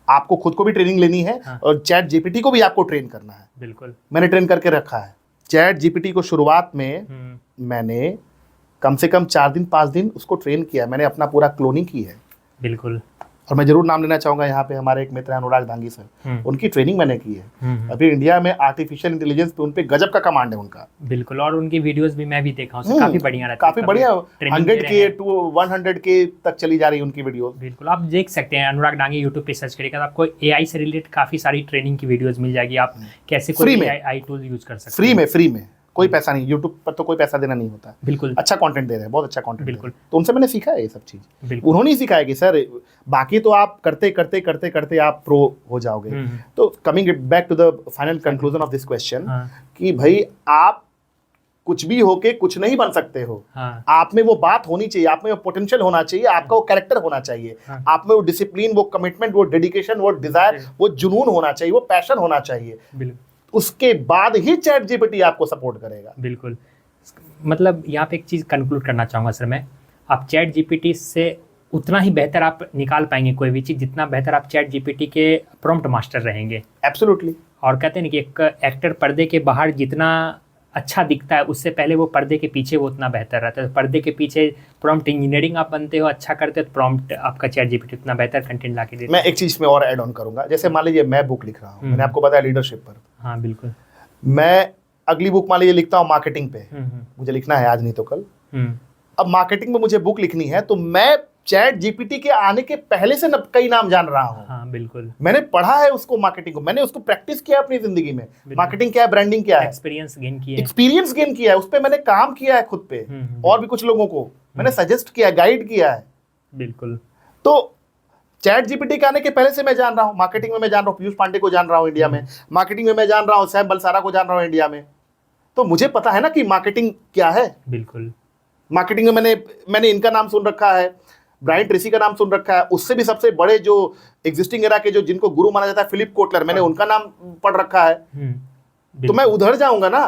आपको खुद को भी ट्रेनिंग लेनी है और चैट जीपीटी को भी आपको ट्रेन करना है। बिल्कुल। मैंने ट्रेन करके रखा है चैट जीपीटी को। शुरुआत में मैंने कम से कम 4 दिन 5 दिन उसको ट्रेन किया, मैंने अपना पूरा क्लोनिंग की है। बिल्कुल। और मैं जरूर नाम लेना चाहूंगा यहाँ पे, हमारे एक मित्र अनुराग दांगी सर, उनकी ट्रेनिंग मैंने की है। अभी इंडिया में आर्टिफिशियल इंटेलिजेंस पे उन पे गजब का कमांड है उनका। बिल्कुल। और उनकी वीडियोस भी मैं भी देखा हूँ, काफी बढ़िया रहती है, काफी बढ़िया। 100K to 100K तक चली जा रही है उनकी वीडियो। बिल्कुल। आप देख सकते हैं अनुराग दांगी यूट्यूब पे सर्च करिएगा, आपको एआई से रिलेटेड काफी सारी ट्रेनिंग की वीडियोस मिल जाएगी। आप कैसे कोई एआई टूल यूज कर सकते हैं फ्री में, कोई पैसा नहीं। यूट्यूब पर तो कोई पैसा देना नहीं होता। बिल्कुल। अच्छा कंटेंट दे रहे हैं, बहुत अच्छा कंटेंट। बिल्कुल। तो उनसे मैंने सीखा है ये सब चीज। उन्होंने ही सिखाया कि सर बाकी तो आप करते करते करते करते आप प्रो हो जाओगे। तो coming back to the final conclusion of this question, कि भाई आप कुछ भी होके कुछ नहीं बन सकते हो। आप में वो बात होनी चाहिए, आप में वो पोटेंशियल होना चाहिए, आपका वो कैरेक्टर होना चाहिए, आप में वो डिसिप्लिन, वो कमिटमेंट, वो डेडिकेशन, वो डिजायर, वो जुनून होना चाहिए, वो पैशन होना चाहिए। उसके बाद ही चैट जीपीटी आपको सपोर्ट करेगा। बिल्कुल। मतलब यहाँ पे एक चीज़ कंक्लूड करना चाहूँगा सर मैं, आप चैट जीपीटी से उतना ही बेहतर आप निकाल पाएंगे कोई भी चीज़ जितना बेहतर आप चैट जीपीटी के प्रॉम्प्ट मास्टर रहेंगे। एब्सोल्युटली। और कहते हैं ना कि एक एक्टर पर्दे के बाहर जितना अच्छा दिखता है, उससे पहले वो पर्दे के पीछे वो उतना बेहतर रहता है। पर्दे के पीछे प्रॉम्प्ट इंजीनियरिंग आप बनते हो, अच्छा करते हो, तो प्रॉम्प्ट आपका चैट जीपीटी उतना बेहतर कंटेंट ला के देता है। मैं एक चीज़ में और ऐड ऑन करूंगा, जैसे मान लीजिए मैं बुक लिख रहा हूँ, मैंने आपको बताया लीडरशिप पर। हाँ बिल्कुल। मैं अगली बुक मान लीजिए लिखता हूँ मार्केटिंग पे, मुझे लिखना है आज नहीं तो कल। अब मार्केटिंग में मुझे बुक लिखनी है, तो मैं चैट जीपीटी के आने के पहले से कई नाम जान रहा हूँ। हाँ बिल्कुल, मैंने पढ़ा है उसको, मार्केटिंग को मैंने उसको प्रैक्टिस किया अपनी जिंदगी में। मार्केटिंग क्या है, ब्रांडिंग क्या है, एक्सपीरियंस गेन किए, एक्सपीरियंस गेन किया है, उस पर मैंने काम किया है खुद पे, और भी कुछ लोगों को मैंने सजेस्ट किया, गाइड किया है। बिल्कुल। तो चैट जीपीटी के आने के पहले से मैं जान रहा हूँ, मार्केटिंग में मैं जान रहा हूँ पीयूष पांडे को जान रहा हूँ इंडिया में, मार्केटिंग में मैं जान रहा हूँ सैम बलसारा को जान रहा हूँ इंडिया में। तो मुझे पता है ना कि मार्केटिंग क्या है। बिल्कुल, मार्केटिंग में मैंने इनका नाम सुन रखा है, ब्रायन ट्रेसी का नाम सुन रखा है, उससे भी सबसे बड़े जो एग्जिस्टिंग एरा के जो जिनको गुरु माना जाता है फिलिप कोटलर, मैंने उनका नाम पढ़ रखा है। तो मैं उधर जाऊंगा ना।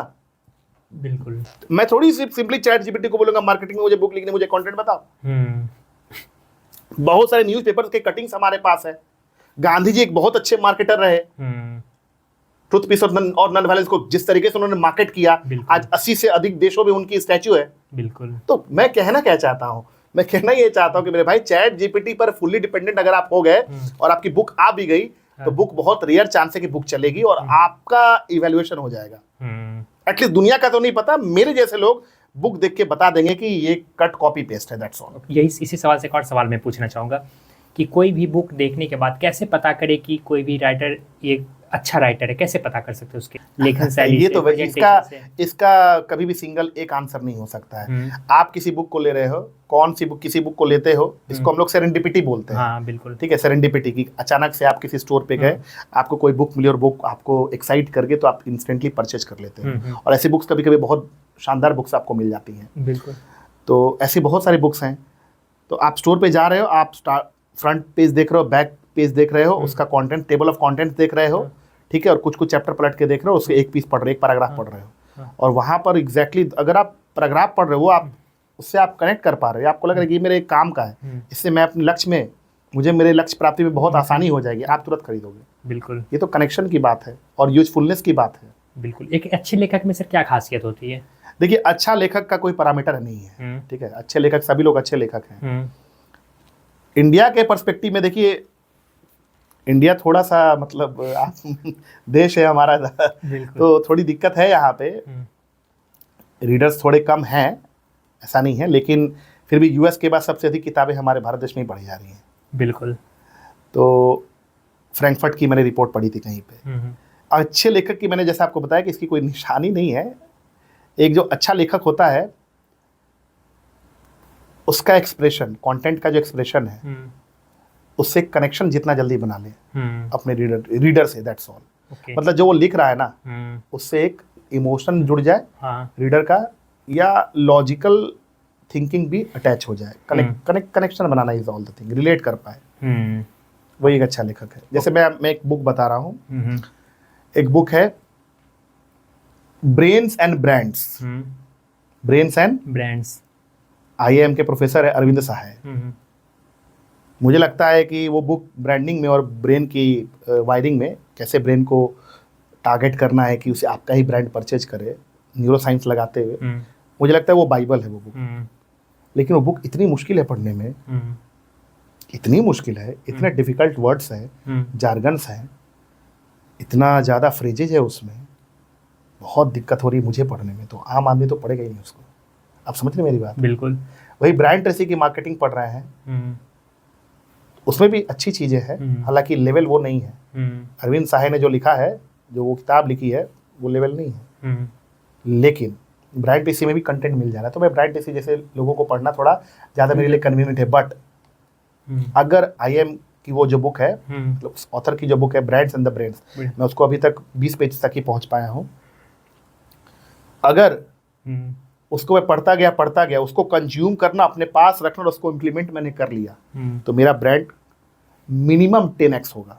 बिल्कुल, मैं थोड़ी सिंपली चैट जीपीटी को बोलूंगा मार्केटिंग में मुझे बुक लिखनी, मुझे कंटेंट बताओ। बहुत सारे न्यूज़पेपर्स के कटिंग्स हमारे पास है। गांधी जी एक बहुत अच्छे मार्केटर रहे। ट्रुथ पीस और नॉन वायलेंस को जिस तरीके से उन्होंने मार्केट किया, आज 80 से अधिक देशों में उनकी स्टैच्यू है। बिल्कुल। तो मैं कहना क्या चाहता हूं, मैं कहना ये चाहता हूं कि मेरे भाई चैट जीपीटी पर फुल्ली डिपेंडेंट अगर आप हो गए और आपकी बुक आ भी गई, तो बुक बहुत रेयर चांस है कि बुक चलेगी और आपका इवैल्यूएशन हो जाएगा। एटलीस्ट दुनिया का तो नहीं पता, मेरे जैसे लोग बुक देख के बता देंगे कि ये कट कॉपी पेस्ट है, दैट्स ऑल। यही इसी सवाल से एक और सवाल मैं पूछना चाहूँगा कि कोई भी बुक देखने के बाद कैसे पता करे कि कोई भी राइटर ये अच्छा राइटर है, कैसे पता कर सकते हैं उसके लेखन शैली ये से, तो presentation से? इसका कभी भी सिंगल एक आंसर नहीं हो सकता है। आप किसी बुक को ले रहे हो, कौन सी बुक, किसी बुक को लेते हो, इसको हम लोग सेरेंडिपिटी बोलते हैं। हाँ बिल्कुल, ठीक है, सेरेंडिपिटी की अचानक से आप किसी स्टोर पे गए, आपको कोई बुक मिली और बुक आपको एक्साइट कर गई, तो आप इंस्टेंटली परचेज कर लेते हो। और ऐसी बुक्स कभी कभी बहुत शानदार बुक्स आपको मिल जाती हैं। बिल्कुल। तो ऐसी बहुत सारी बुक्स हैं। तो आप स्टोर पे जा रहे हो, आप फ्रंट पेज देख रहे हो, बैक पेज देख रहे हो, उसका कंटेंट, टेबल ऑफ कंटेंट देख रहे हो, ठीक है, और कुछ कुछ चैप्टर पलट के देख रहे हो, उसके एक पीस पढ़ रहे हो, एक पैराग्राफ पढ़ रहे हो, और वहाँ पर एग्जैक्टली अगर आप पैराग्राफ पढ़ रहे हो, आप उससे आप कनेक्ट कर पा रहे हो, आपको लग रहा है कि ये मेरे एक काम का है, इससे मैं अपने लक्ष्य में, मुझे मेरे लक्ष्य प्राप्ति में बहुत आसानी हो जाएगी, आप तुरंत खरीदोगे। बिल्कुल, ये तो कनेक्शन की बात है और यूजफुलनेस की बात है। बिल्कुल। एक अच्छे लेखक में सर क्या खासियत होती है? देखिए, अच्छा लेखक का कोई पैरामीटर नहीं है, ठीक है, अच्छे लेखक, सभी लोग अच्छे लेखक हैं। इंडिया के पर्सपेक्टिव में देखिए, इंडिया थोड़ा सा मतलब देश है हमारा, तो थोड़ी दिक्कत है यहाँ पे, रीडर्स थोड़े कम हैं, ऐसा नहीं है, लेकिन फिर भी यूएस के बाद सबसे अधिक किताबें हमारे भारत देश में ही पढ़ी जा रही हैं। बिल्कुल। तो फ्रैंकफर्ट की मैंने रिपोर्ट पढ़ी थी कहीं पे। अच्छे लेखक की मैंने जैसा आपको बताया कि इसकी कोई निशानी नहीं है। एक जो अच्छा लेखक होता है, उसका एक्सप्रेशन, कंटेंट का जो एक्सप्रेशन है, उससे कनेक्शन जितना जल्दी बना ले अपने रीडर से, दैट्स ऑल। मतलब जो वो लिख रहा है ना, उससे एक इमोशन जुड़ जाए रीडर का, या लॉजिकल थिंकिंग भी अटैच हो जाए, connection banana is all the thing, relate कर पाए, वही एक अच्छा लेखक है। जैसे मैं एक बुक बता रहा हूँ, एक बुक है brains and brands, brains and brands, IIM के प्रोफेसर है अरविंद सहाय। मुझे लगता है कि वो बुक ब्रांडिंग में और ब्रेन की वायरिंग में, कैसे ब्रेन को टारगेट करना है कि उसे आपका ही ब्रांड परचेज करे, न्यूरो साइंस लगाते हुए, मुझे लगता है वो बाइबल है वो बुक। लेकिन वो बुक इतनी मुश्किल है पढ़ने में, इतनी मुश्किल है, इतने डिफिकल्ट वर्ड्स हैं, जार्गन्स हैं, इतना ज़्यादा फ्रेजेज है उसमें, बहुत दिक्कत हो रही है मुझे पढ़ने में, तो आम आदमी तो पढ़ेगा ही नहीं उसको। आप समझ रहे मेरी बात? बिल्कुल। वही ब्रायन ट्रेसी की मार्केटिंग पढ़ रहे हैं, उसमें भी अच्छी चीज़ें हैं, हालांकि लेवल वो नहीं है। अरविंद साहे ने जो लिखा है, जो वो किताब लिखी है, वो लेवल नहीं है। लेकिन ब्रायन ट्रेसी में भी कंटेंट मिल जा रहा है, तो मैं ब्रायन ट्रेसी जैसे लोगों को पढ़ना थोड़ा ज़्यादा मेरे लिए कन्वीनियंट है। बट अगर IIM की वो जो बुक है, मतलब ऑथर की जो बुक है ब्रांड्स एंड द ब्रेन्स, मैं उसको अभी तक 20 पेज तक ही पहुंच पाया हूँ। अगर उसको मैं पढ़ता गया, उसको कंज्यूम करना, अपने पास रखना और उसको इम्प्लीमेंट मैंने कर लिया, तो मेरा ब्रांड मिनिमम 10x होगा।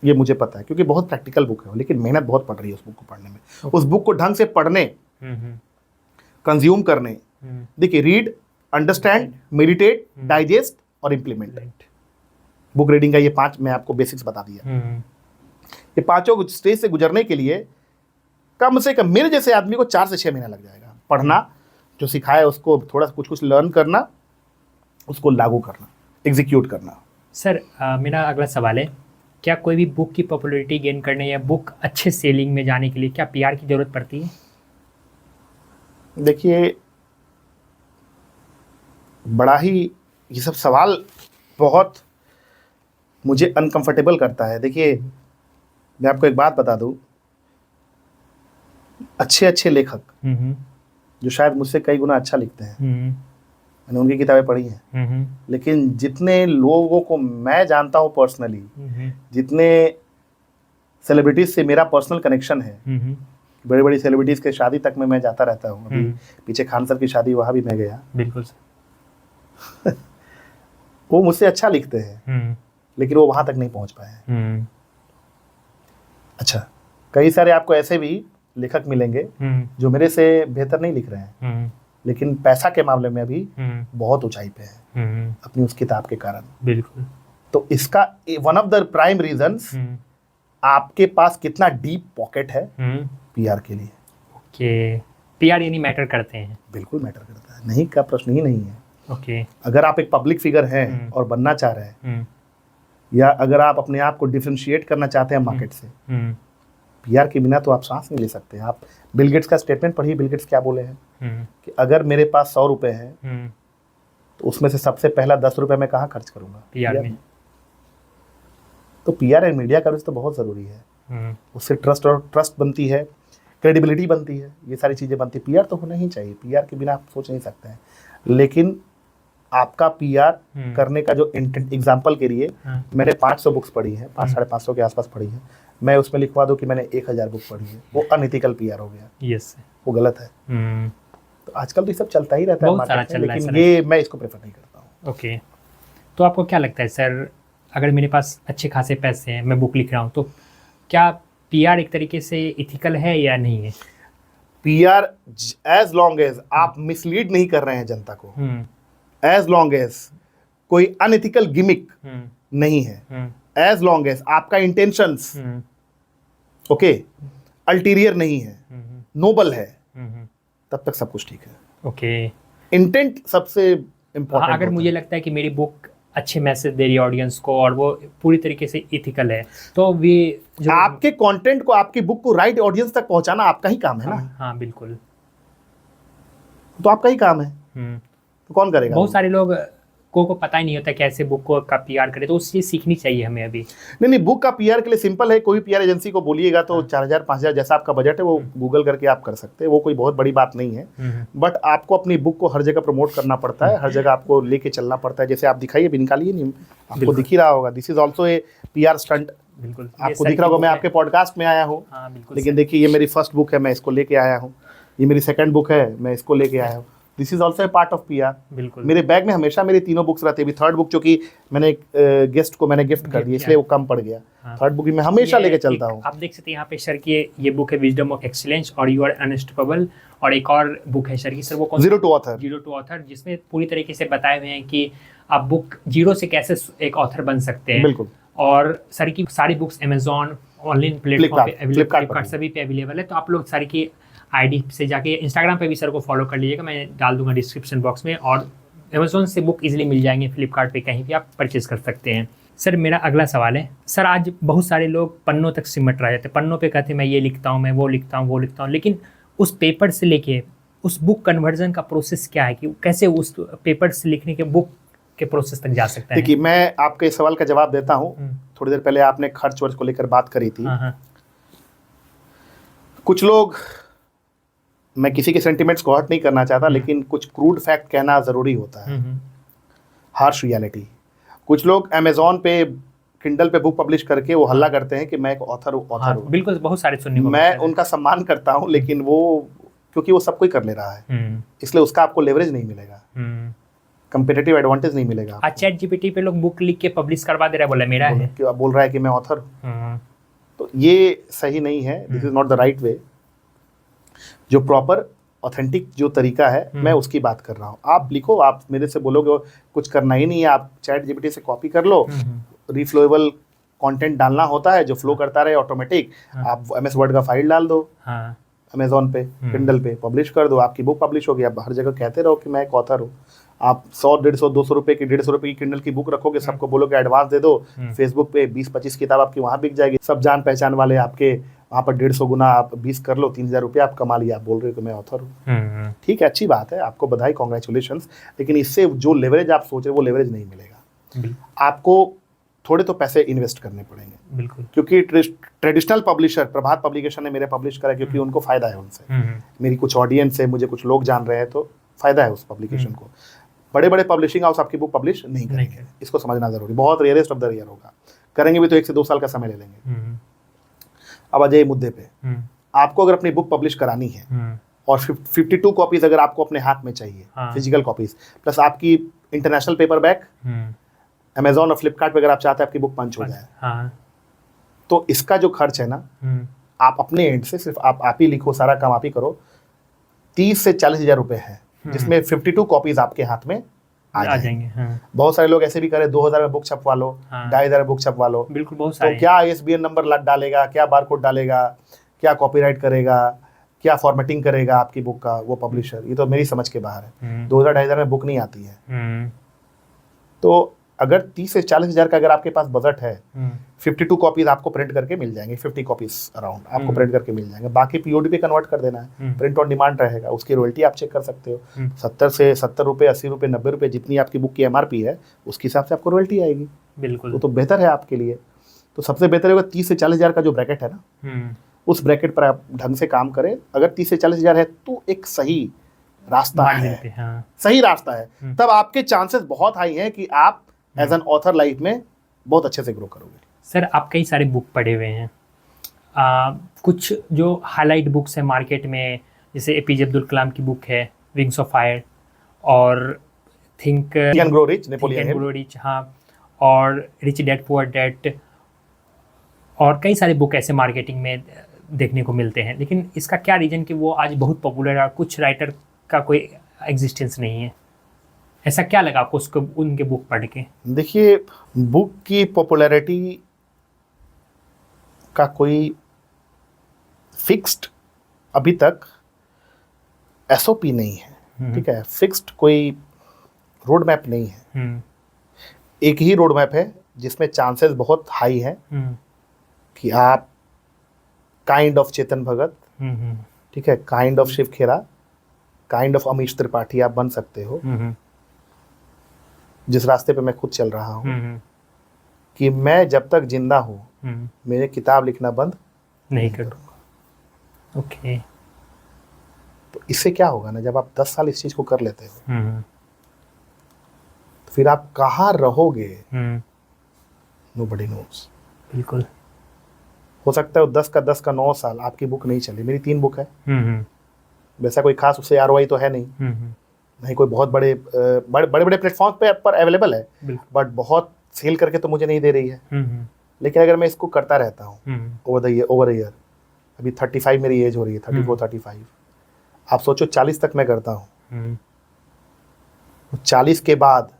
ये मुझे पता है, क्योंकि बहुत प्रैक्टिकल बुक है, लेकिन मेहनत बहुत पड़ रही है उस बुक को पढ़ने में। उस बुक को ढंग से पढ़ने, कंज्यूम करने, देखिए, रीड, अंडरस्टैंड, मेडिटेट, डाइजेस्ट और इम्प्लीमेंट। बुक रीडिंग का ये 5 मैं आपको बेसिक्स बता दिया। ये पांचों स्टेज से गुजरने के लिए कम से कम मेरे जैसे आदमी को 4 से 6 महीना लग जाएगा। पढ़ना, जो सिखाया उसको थोड़ा कुछ लर्न करना, उसको लागू करना, एग्जीक्यूट करना। सर मेरा अगला सवाल है, क्या कोई भी बुक की पॉपुलैरिटी गेन करने या बुक अच्छे सेलिंग में जाने के लिए क्या PR की ज़रूरत पड़ती है? देखिए, बड़ा ही ये सब सवाल बहुत मुझे अनकंफर्टेबल करता है। देखिए, मैं आपको एक बात बता दूं, अच्छे अच्छे लेखक जो शायद मुझसे कई गुना अच्छा लिखते हैं, मैंने उनकी किताबें पढ़ी हैं, लेकिन जितने लोगों को मैं जानता हूं पर्सनली, जितने सेलिब्रिटीज से मेरा पर्सनल कनेक्शन है, बड़ी बड़ी सेलिब्रिटीज के शादी तक में मैं जाता रहता हूँ। अभी पीछे खान सर की शादी, वहां भी मैं गया। बिल्कुल वो मुझसे अच्छा लिखते हैं, लेकिन वो वहां तक नहीं पहुंच पाए हैं। अच्छा, कई सारे आपको ऐसे भी लेखक मिलेंगे जो मेरे से बेहतर नहीं लिख रहे हैं, लेकिन पैसा के मामले में अभी बहुत ऊंचाई पे है अपनी उस किताब के कारण। बिल्कुल। तो इसका one of the prime reasons आपके पास कितना डीप पॉकेट है पीआर के लिए। ओके, पीआर यानी मैटर करते हैं? बिल्कुल मैटर करता है, नहीं का प्रश्न ही नहीं है। ओके। अगर आप एक पब्लिक फिगर हैं और बनना चाह रहे हैं, या अगर आप अपने आप को डिफरेंशिएट करना चाहते हैं मार्केट से, पीआर के बिना तो आप सांस नहीं ले सकते। आप बिल गेट्स का स्टेटमेंट पढ़िए। बिल गेट्स क्या बोले हैं कि अगर मेरे पास 100 रुपए हैं तो उसमें से सबसे पहला 10 रुपए मैं कहाँ खर्च करूंगा? पीआर में। तो पीआर एंड मीडिया कवरेज तो बहुत जरूरी है। उससे ट्रस्ट बनती है, क्रेडिबिलिटी बनती है, ये सारी चीजें बनती है। पीआर तो होना ही चाहिए, पीआर के बिना आप सोच नहीं सकते हैं। लेकिन आपका पीआर करने का जो इंटेंट, एग्जाम्पल के लिए मैंने 500 बुक्स पढ़ी है, 500-550 के आसपास पढ़ी है, मैं उसमें लिखवा दूं कि मैंने 1000 बुक पढ़ी है, वो अनइथिकल पीआर हो गया। यस, वो गलत है। तो आजकल तो ये सब चलता ही रहता है मार्केट में, लेकिन ये मैं इसको प्रेफर नहीं करता हूँ। ओके, तो आपको क्या लगता है सर, अगर मेरे पास अच्छे खासे पैसे हैं, मैं बुक लिख रहा हूँ, तो क्या पीआर एक तरीके से इथिकल है या नहीं है? पीआर एज लॉन्ग एज आप मिसलीड नहीं कर रहे हैं जनता को, एज लॉन्ग एज कोई अनइथिकल गिमिक नहीं है, एज लॉन्ग एज आपका इंटेंशंस ओके अल्टीरियर नहीं है, नोबल है, तब तक सब कुछ ठीक है। ओके, इंटेंट सबसे इम्पोर्टेंट। अगर मुझे लगता है कि मेरी बुक अच्छे मैसेज दे रही है ऑडियंस को और वो पूरी तरीके से इथिकल है, तो वे जो आपके कंटेंट को, आपकी बुक को राइट ऑडियंस तक पहुंचाना आपका ही काम है ना। हाँ बिल्कुल, तो आपका ही काम है, तो कौन करेगा? बहुत सारे लोग को पता ही नहीं होता कैसे बुक को का पीआर करे, तो उससे सीखनी चाहिए हमें अभी। नहीं, बुक का पीआर के लिए सिंपल है। कोई पीआर एजेंसी को बोलिएगा तो 4000-5000 जैसा आपका बजट है वो गूगल करके आप कर सकते हैं, वो कोई बहुत बड़ी बात नहीं है। बट आपको अपनी बुक को हर जगह प्रमोट करना पड़ता है, हर जगह आपको लेके चलना पड़ता है। जैसे आप दिखाइए, भी निकालिए, नहीं आपको दिख ही रहा होगा, this is also a PR stunt. बिल्कुल, आपको दिख रहा होगा, मैं आपके पॉडकास्ट में आया हूँ, लेकिन देखिए ये मेरी फर्स्ट बुक है, मैं इसको लेके आया हूँ। ये मेरी सेकंड बुक है, मैं इसको लेके आया हूँ। This is also a part of PR. बिल्कुल, मेरे मेरे बैग में हमेशा मेरी तीनों बुक्स रहती है। थर्ड बुक जो कि मैंने एक गेस्ट को मैंने गिफ्ट कर दी, इसलिए वो कम पड़ गया। थर्ड बुक मैं हमेशा लेके चलता हूँ। आप देख सकते हैं यहाँ पे सर की ये बुक है विजडम ऑफ एक्सीलेंस और यू आर अनस्टॉपेबल, और एक और बुक है सर की, सर वो कौन? जीरो टू ऑथर, जिसमें पूरी तरीके से बताए हुए हैं कि आप बुक जीरो से कैसे एक ऑथर बन सकते हैं। बिल्कुल। और सर की सारी बुक्स अमेजॉन ऑनलाइन प्लेटफॉर्म पे, फ्लिपकार्ट सभी पे अवेलेबल है। तो आप लोग सर की आईडी से जाके इंस्टाग्राम पे भी सर को फॉलो कर लीजिएगा, मैं डाल दूंगा डिस्क्रिप्शन बॉक्स में। और अमेजोन से बुक इजीली मिल जाएंगे, फ्लिपकार्ट पे कहीं भी आप परचेज कर सकते हैं। सर मेरा अगला सवाल है, सर आज बहुत सारे लोग पन्नों तक सिमट रह जाते हैं, पन्नों पे कहते हैं मैं ये लिखता हूँ, मैं वो लिखता हूँ, लेकिन उस पेपर से लेके उस बुक कन्वर्जन का प्रोसेस क्या है, कि कैसे उस पेपर से लिखने के बुक के प्रोसेस तक जा सकता है? देखिए, मैं आपके सवाल का जवाब देता हूँ। थोड़ी देर पहले आपने खर्च वर्च को लेकर बात करी थी। कुछ लोग, मैं किसी के सेंटिमेंट्स को हर्ट नहीं करना चाहता, लेकिन कुछ क्रूड फैक्ट कहना जरूरी होता है, हार्श रियलिटी। कुछ लोग अमेजोन पे, किंडल पे बुक पब्लिश करके वो हल्ला करते हैं कि मैं एक ऑथर हूँ। बिल्कुल, बहुत सारे सुनने को मैं उनका सम्मान करता हूँ, लेकिन वो क्योंकि वो सब कोई कर ले रहा है, इसलिए उसका आपको लेवरेज नहीं मिलेगा, कंपेटिटिव एडवांटेज नहीं मिलेगा। आज चैट जीपीटी पे लोग बुक लिख के पब्लिश करवा दे रहा है, बोला मेरा है, बोल रहा है कि मैं ऑथर हूँ। तो ये सही नहीं है, this is not the right way. जो प्रॉपर ऑथेंटिक जो तरीका है, मैं उसकी बात कर रहा हूँ। आप लिखो, आप मेरे से बोलोगे कुछ करना ही नहीं है, आप चैट जीपीटी से कॉपी कर लो, रिफ्लोएबल कंटेंट डालना होता है जो फ्लो करता रहे ऑटोमेटिक। आप MS वर्ड का फाइल डाल दो, अमेजोन पे, किंडल पे पब्लिश कर दो, आपकी बुक पब्लिश होगी। आप हर जगह कहते रहो कि मैं एक ऑथर हूँ। आप 100, 150, 200 रुपए की, 150 रुपए की किंडल की बुक रखोगे, सबको बोलोगे एडवांस दे दो, फेसबुक पे 20-25 किताब आपकी वहाँ बिक जाएगी। सब जान पहचान वाले आपके वहाँ पर 150 गुना आप 20 कर लो, 3000 रुपये आप कमा लिया, आप बोल रहे हो कि मैं ऑथर हूँ। ठीक है, अच्छी बात है, आपको बधाई, कॉन्ग्रेचुलेशंस। लेकिन इससे जो लेवरेज आप सोच रहे हो वो लेवरेज नहीं मिलेगा। आपको थोड़े तो पैसे इन्वेस्ट करने पड़ेंगे। बिल्कुल। क्योंकि ट्रेडिशनल पब्लिशर, प्रभात पब्लिकेशन ने मेरे पब्लिश करा क्योंकि उनको फायदा है उनसे, मेरी कुछ ऑडियंस है, मुझे कुछ लोग जान रहे हैं, तो फायदा है उस पब्लिकेशन को। बड़े बड़े पब्लिशिंग हाउस आपकी बुक पब्लिश नहीं करेंगे, इसको समझना जरूरी, बहुत रेयरेस्ट ऑफ द रेयर होगा। करेंगे भी तो 1 से 2 साल का समय ले लेंगे। अब आ जाइए मुद्दे पे, आपको अगर अपनी बुक पब्लिश करानी है और 52 कॉपीज अगर आपको अपने हाथ में चाहिए, फिजिकल कॉपीज, प्लस आपकी इंटरनेशनल पेपरबैक, अमेजॉन और फ्लिपकार्ट पे अगर आप चाहते हैं आपकी बुक पंच हो जाए, तो इसका जो खर्च है ना, आप अपने एंड से सिर्फ आप ही लिखो, सारा काम आप ही करो, 30 से 40 हजार रुपए है, जिसमें 52 कॉपीज आपके हाथ में आ जाएंगे। बहुत सारे लोग ऐसे भी करे, 2000 में बुक छपवा लो, 2500 में बुक छपवा लो। बिल्कुल, बहुत सारे। तो क्या ISBN नंबर डालेगा, क्या बारकोड डालेगा, क्या कॉपीराइट करेगा, क्या फॉर्मेटिंग करेगा आपकी बुक का वो पब्लिशर, ये तो मेरी समझ के बाहर है। 2000-2500 में बुक नहीं आती है। तो अगर 30 से 40 हजार का अगर आपके पास बजट है, 52 कॉपीज आपको प्रिंट करके मिल जाएंगे, 50 कॉपीज अराउंड आपको प्रिंट करके मिल जाएंगे। बाकी POD पे कन्वर्ट कर देना है, प्रिंट ऑन डिमांड रहेगा, उसकी रॉयल्टी आप चेक कर सकते हो। 70 रुपये, 80 रुपये, 90 रुपये, जितनी आपकी बुक की MRP है उसके हिसाब से आपको रॉयल्टी आएगी। बिल्कुल, तो बेहतर है आपके लिए। तो सबसे बेहतर होगा 30 से 40 हजार का जो ब्रैकेट है ना, उस ब्रैकेट पर आप ढंग से काम करें। अगर 30 से 40 हजार है तो एक सही रास्ता है, सही रास्ता है, तब आपके चांसेस बहुत हाई हैं कि आप एज एन ऑथर लाइफ में बहुत अच्छे से ग्रो करोगे। सर, आप कई सारे बुक पढ़े हुए हैं, कुछ जो हाईलाइट बुक्स हैं मार्केट में, जैसे APJ अब्दुल कलाम की बुक है विंग्स ऑफ फायर, और think and grow rich, Napoleon Hill, हाँ, और रिच डैड पुअर डैड, और कई सारे बुक ऐसे मार्केटिंग में देखने को मिलते हैं। लेकिन इसका क्या रीज़न कि वो आज बहुत पॉपुलर है, कुछ राइटर का कोई एग्जिस्टेंस नहीं है? ऐसा क्या लगा आपको उसको, उनके बुक पढ़ के? देखिए, बुक की पॉपुलैरिटी का कोई फिक्स्ड अभी तक SOP नहीं है, ठीक है, फिक्स्ड कोई रोड मैप नहीं है। एक ही रोड मैप है जिसमें चांसेस बहुत हाई है कि आप काइंड ऑफ चेतन भगत, ठीक है, kind of Shiv Khera, kind of Amish Tripathi आप बन सकते हो, जिस रास्ते पे मैं खुद चल रहा हूँ, कि मैं जब तक जिंदा हूँ मेरे किताब लिखना बंद नहीं करूँगा। ओके। तो इससे क्या होगा ना, जब आप 10 साल इस चीज़ को कर लेते हो, तो फिर आप कहाँ रहोगे, नोबडी नोस। बिल्कुल, हो सकता है 10 का 10 का 9 साल आपकी बुक नहीं चली। मेरी 3 बुक है, वैसा कोई खास उससे ROI तो है नहीं कोई बहुत बड़े बड़े प्लेटफॉर्म पर अवेलेबल है, बट बहुत सेल करके तो मुझे नहीं दे रही है। लेकिन अगर मैं इसको करता रहता हूँ ओवर ईयर, अभी 35 मेरी एज हो रही है, 34-35, आप सोचो 40 तक मैं करता हूँ, 40 के बाद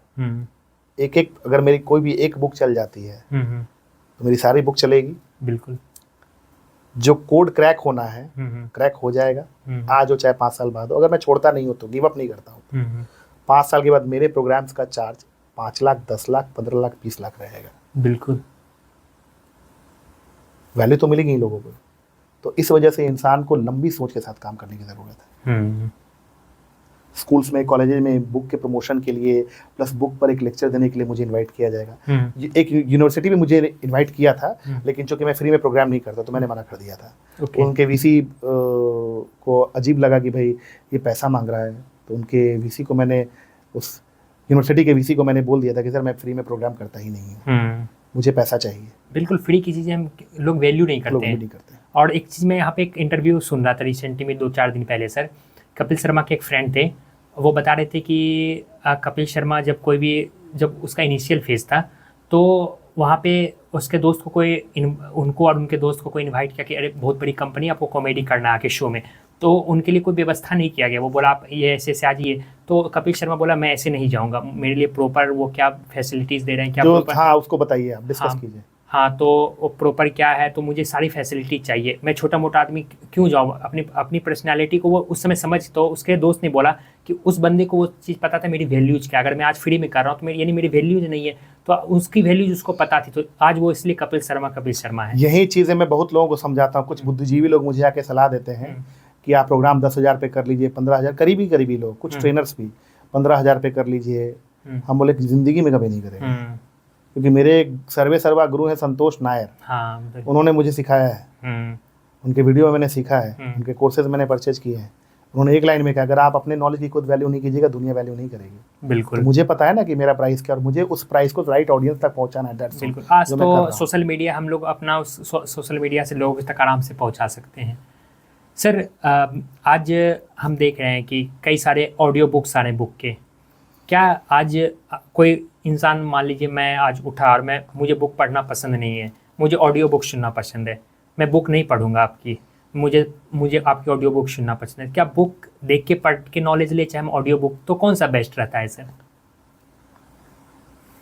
एक अगर मेरी कोई भी एक बुक चल जाती है तो मेरी सारी बुक चलेगी। बिल्कुल, जो कोड क्रैक होना है क्रैक हो जाएगा, आज हो चाहे 5 साल बाद हो। अगर मैं छोड़ता नहीं हूँ तो, गिव अप नहीं करता हूँ, 5 साल के बाद मेरे प्रोग्राम्स का चार्ज 5 लाख, 10 लाख, 15 लाख, 20 लाख रहेगा। बिल्कुल, वैल्यू तो मिलेगी इन लोगों को। तो इस वजह से इंसान को लंबी सोच के साथ काम करने की ज़रूरत है। स्कूल्स में, कॉलेजेस में बुक के प्रमोशन के लिए, प्लस बुक पर एक लेक्चर देने के लिए मुझे इनवाइट किया जाएगा। एक यूनिवर्सिटी में मुझे इनवाइट किया था, लेकिन चूंकि मैं फ्री में प्रोग्राम नहीं करता तो मैंने मना कर दिया था। उनके VC को अजीब लगा कि भाई ये पैसा मांग रहा है, तो उनके VC को मैंने, उस यूनिवर्सिटी के VC को मैंने बोल दिया था कि सर मैं फ्री में प्रोग्राम करता ही नहीं हूँ, मुझे पैसा चाहिए। बिल्कुल, फ्री की चीज़ें हम लोग वैल्यू नहीं करते हैं। और एक चीज़, मैं यहाँ पे एक इंटरव्यू सुन रहा था रिसेंटली में, 2-4 दिन पहले, सर, कपिल शर्मा के एक फ्रेंड थे, वो बता रहे थे कि कपिल शर्मा जब उसका इनिशियल फेज़ था, तो वहाँ पे उसके दोस्त को उनको और उनके दोस्त को कोई इनवाइट किया कि अरे बहुत बड़ी कंपनी, आपको कॉमेडी करना आके शो में, तो उनके लिए कोई व्यवस्था नहीं किया गया। वो बोला आप ये ऐसे आ जाइए, तो कपिल शर्मा बोला मैं ऐसे नहीं जाऊँगा, मेरे लिए प्रॉपर वो क्या फैसिलिटीज़ दे रहे हैं, क्या जो, हाँ, उसको बताइए, आप डिस्कस कीजिए। हाँ तो वो प्रॉपर क्या है, तो मुझे सारी फैसिलिटी चाहिए, मैं छोटा मोटा आदमी क्यों जाऊँ, अपनी पर्सनालिटी को वो उस समय समझ, तो उसके दोस्त ने बोला कि उस बंदे को वो चीज़ पता था मेरी वैल्यूज क्या, अगर मैं आज फ्री में कर रहा हूँ तो मेरी यानी मेरी वैल्यूज नहीं है, तो उसकी वैल्यूज उसको पता थी, तो आज वो इसलिए कपिल शर्मा है। यही चीज़ें मैं बहुत लोगों को समझाता हूँ। कुछ बुद्धिजीवी लोग मुझे आके सलाह देते हैं कि आप प्रोग्राम 10,000 पे कर लीजिए, 15,000, करीबी लोग, कुछ ट्रेनर्स भी 15,000 पे कर लीजिए। हम बोले कि जिंदगी में कभी नहीं करेंगे, क्योंकि मेरे एक सर्वा गुरु हैं संतोष नायर, हाँ उन्होंने मुझे सिखाया है, उनके वीडियो में मैंने सीखा है, उनके कोर्सेज मैंने परचेज किए हैं। उन्होंने एक लाइन में कहा, अगर आप अपने नॉलेज की खुद वैल्यू नहीं कीजिएगा, दुनिया वैल्यू नहीं करेगी। बिल्कुल, तो मुझे पता है ना कि मेरा प्राइस क्या, और मुझे उस प्राइस को राइट ऑडियंस तक पहुंचाना है। बिल्कुल, आज तो सोशल मीडिया, हम लोग अपना सोशल मीडिया से लोगों तक आराम से पहुंचा सकते हैं। सर आज हम देख रहे हैं कि कई सारे ऑडियो बुक्स आ रहे हैं बुक के, क्या आज कोई इंसान, मान लीजिए मैं आज उठा और मुझे बुक पढ़ना पसंद नहीं है, मुझे ऑडियो बुक सुनना पसंद है, मैं बुक नहीं पढ़ूंगा आपकी, मुझे आपकी ऑडियो बुक सुनना पसंद है, क्या बुक देख के पढ़ के नॉलेज ले, चाहे हम ऑडियो बुक, तो कौन सा बेस्ट रहता है सर?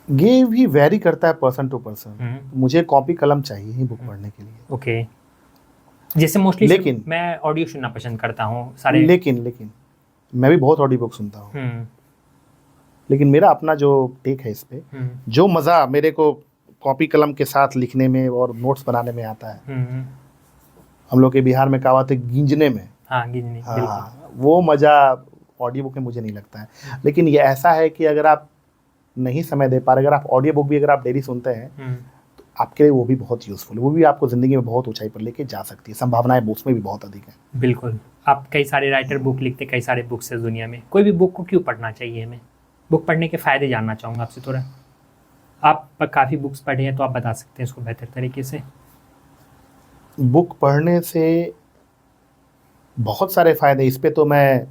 ये भी वेरी करता है पर्सन टू पर्सन। मुझे कॉपी कलम चाहिए ही बुक पढ़ने के लिए। ओके, जैसे मोस्टली लेकिन मैं ऑडियो सुनना पसंद करता हूँ सारे। लेकिन मैं भी बहुत ऑडियो बुक सुनता हूँ, लेकिन मेरा अपना जो टेक है इस पे, जो मज़ा मेरे को कॉपी कलम के साथ लिखने में और नोट्स बनाने में आता है, हम लोग के बिहार में कहावत है गींजने में, गींजने, हाँ, वो मज़ा ऑडियो बुक में मुझे नहीं लगता है। लेकिन ये ऐसा है कि अगर आप नहीं समय दे पा रहे, अगर आप ऑडियो बुक भी अगर आप डेली सुनते हैं, तो आपके लिए वो भी बहुत यूज़फुल है, वो भी आपको ज़िंदगी में बहुत ऊंचाई पर लेके जा सकती है, संभावनाएं उसमें भी बहुत अधिक है। बिल्कुल, आप कई सारे राइटर बुक लिखते, कई सारे बुक्स है दुनिया में, कोई भी बुक को क्यों पढ़ना चाहिए हमें? बुक पढ़ने के फ़ायदे जानना चाहूँगा आपसे थोड़ा। आप काफ़ी बुक्स पढ़े हैं तो आप बता सकते हैं इसको बेहतर तरीके से। बुक पढ़ने से बहुत सारे फ़ायदे, इस पे तो मैं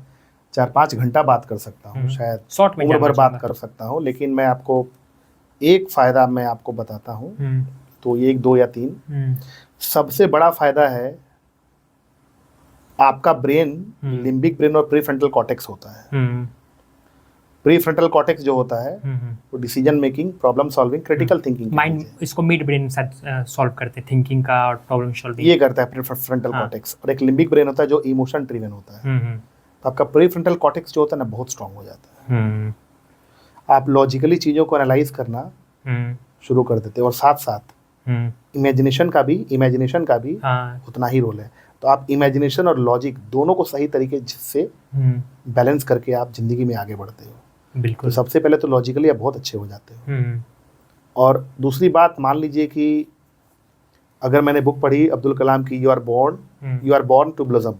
4-5 घंटा बात कर सकता हूँ, शायद शॉर्ट में उम्र भर बात कर सकता हूँ, लेकिन मैं आपको एक फ़ायदा मैं आपको बताता हूँ, तो 1, 2 या 3। सबसे बड़ा फ़ायदा है, आपका ब्रेन, लिम्बिक ब्रेन और प्रीफ्रंटल कॉर्टेक्स होता है। प्रीफ्रंटल कॉर्टेक्स जो होता है वो decision making, problem solving, critical thinking, mind, इसको मिड ब्रेन सॉल्व करते हैं, थिंकिंग का और प्रॉब्लम सॉल्विंग, ये करता है प्रीफ्रंटल कॉर्टेक्स। और एक लिम्बिक ब्रेन होता है जो इमोशन ड्रिवन होता है। तो आपका प्रीफ्रंटल कॉर्टेक्स जो होता है ना, बहुत स्ट्रांग हो जाता है, आप लॉजिकली चीज़ों को एनालाइज करना शुरू कर देते हैं, और साथ साथ इमेजिनेशन का भी उतना ही रोल है। तो आप इमेजिनेशन और लॉजिक दोनों को सही तरीके से बैलेंस करके आप जिंदगी में आगे बढ़ते हो। बिल्कुल, तो सबसे पहले तो लॉजिकली आप बहुत अच्छे हो जाते हो। और दूसरी बात, मान लीजिए कि अगर मैंने बुक पढ़ी अब्दुल कलाम की, you are born to blossom,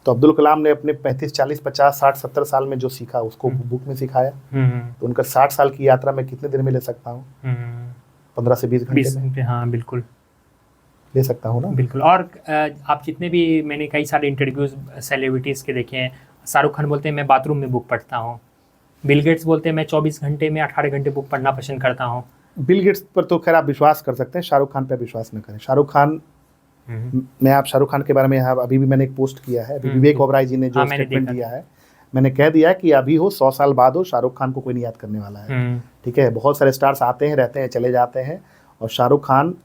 तो अब्दुल कलाम ने अपने 35, 40, 50, 60, 70 साल में जो सीखा उसको बुक में सिखाया। तो उनका 60 साल की यात्रा में कितने दिन में ले सकता हूँ? 15 से 20 घंटे में। हाँ बिल्कुल ले सकता हूँ ना। बिल्कुल। और आप जितने भी, मैंने कई सारे इंटरव्यूज सेलिब्रिटीज़ के देखे हैं, शाहरुख खान बोलते हैं मैं बाथरूम में बुक पढ़ता हूँ, बिल गेट्स बोलते हैं मैं 24 घंटे में 18 घंटे बुक पढ़ना पसंद करता हूँ। बिल गेट्स पर तो खैर आप विश्वास कर सकते हैं, शाहरुख खान पर विश्वास न करें। शाहरुख खान, मैं आप शाहरुख खान के बारे में अभी भी मैंने एक पोस्ट किया है, विवेक ओबराय जी ने जो स्टेटमेंट दिया है, मैंने कह दिया कि अभी हो 100 साल बाद हो, शाहरुख खान को कोई नहीं याद करने वाला है। ठीक है, बहुत सारे स्टार्स आते हैं, रहते हैं, चले जाते हैं, और शाहरुख खान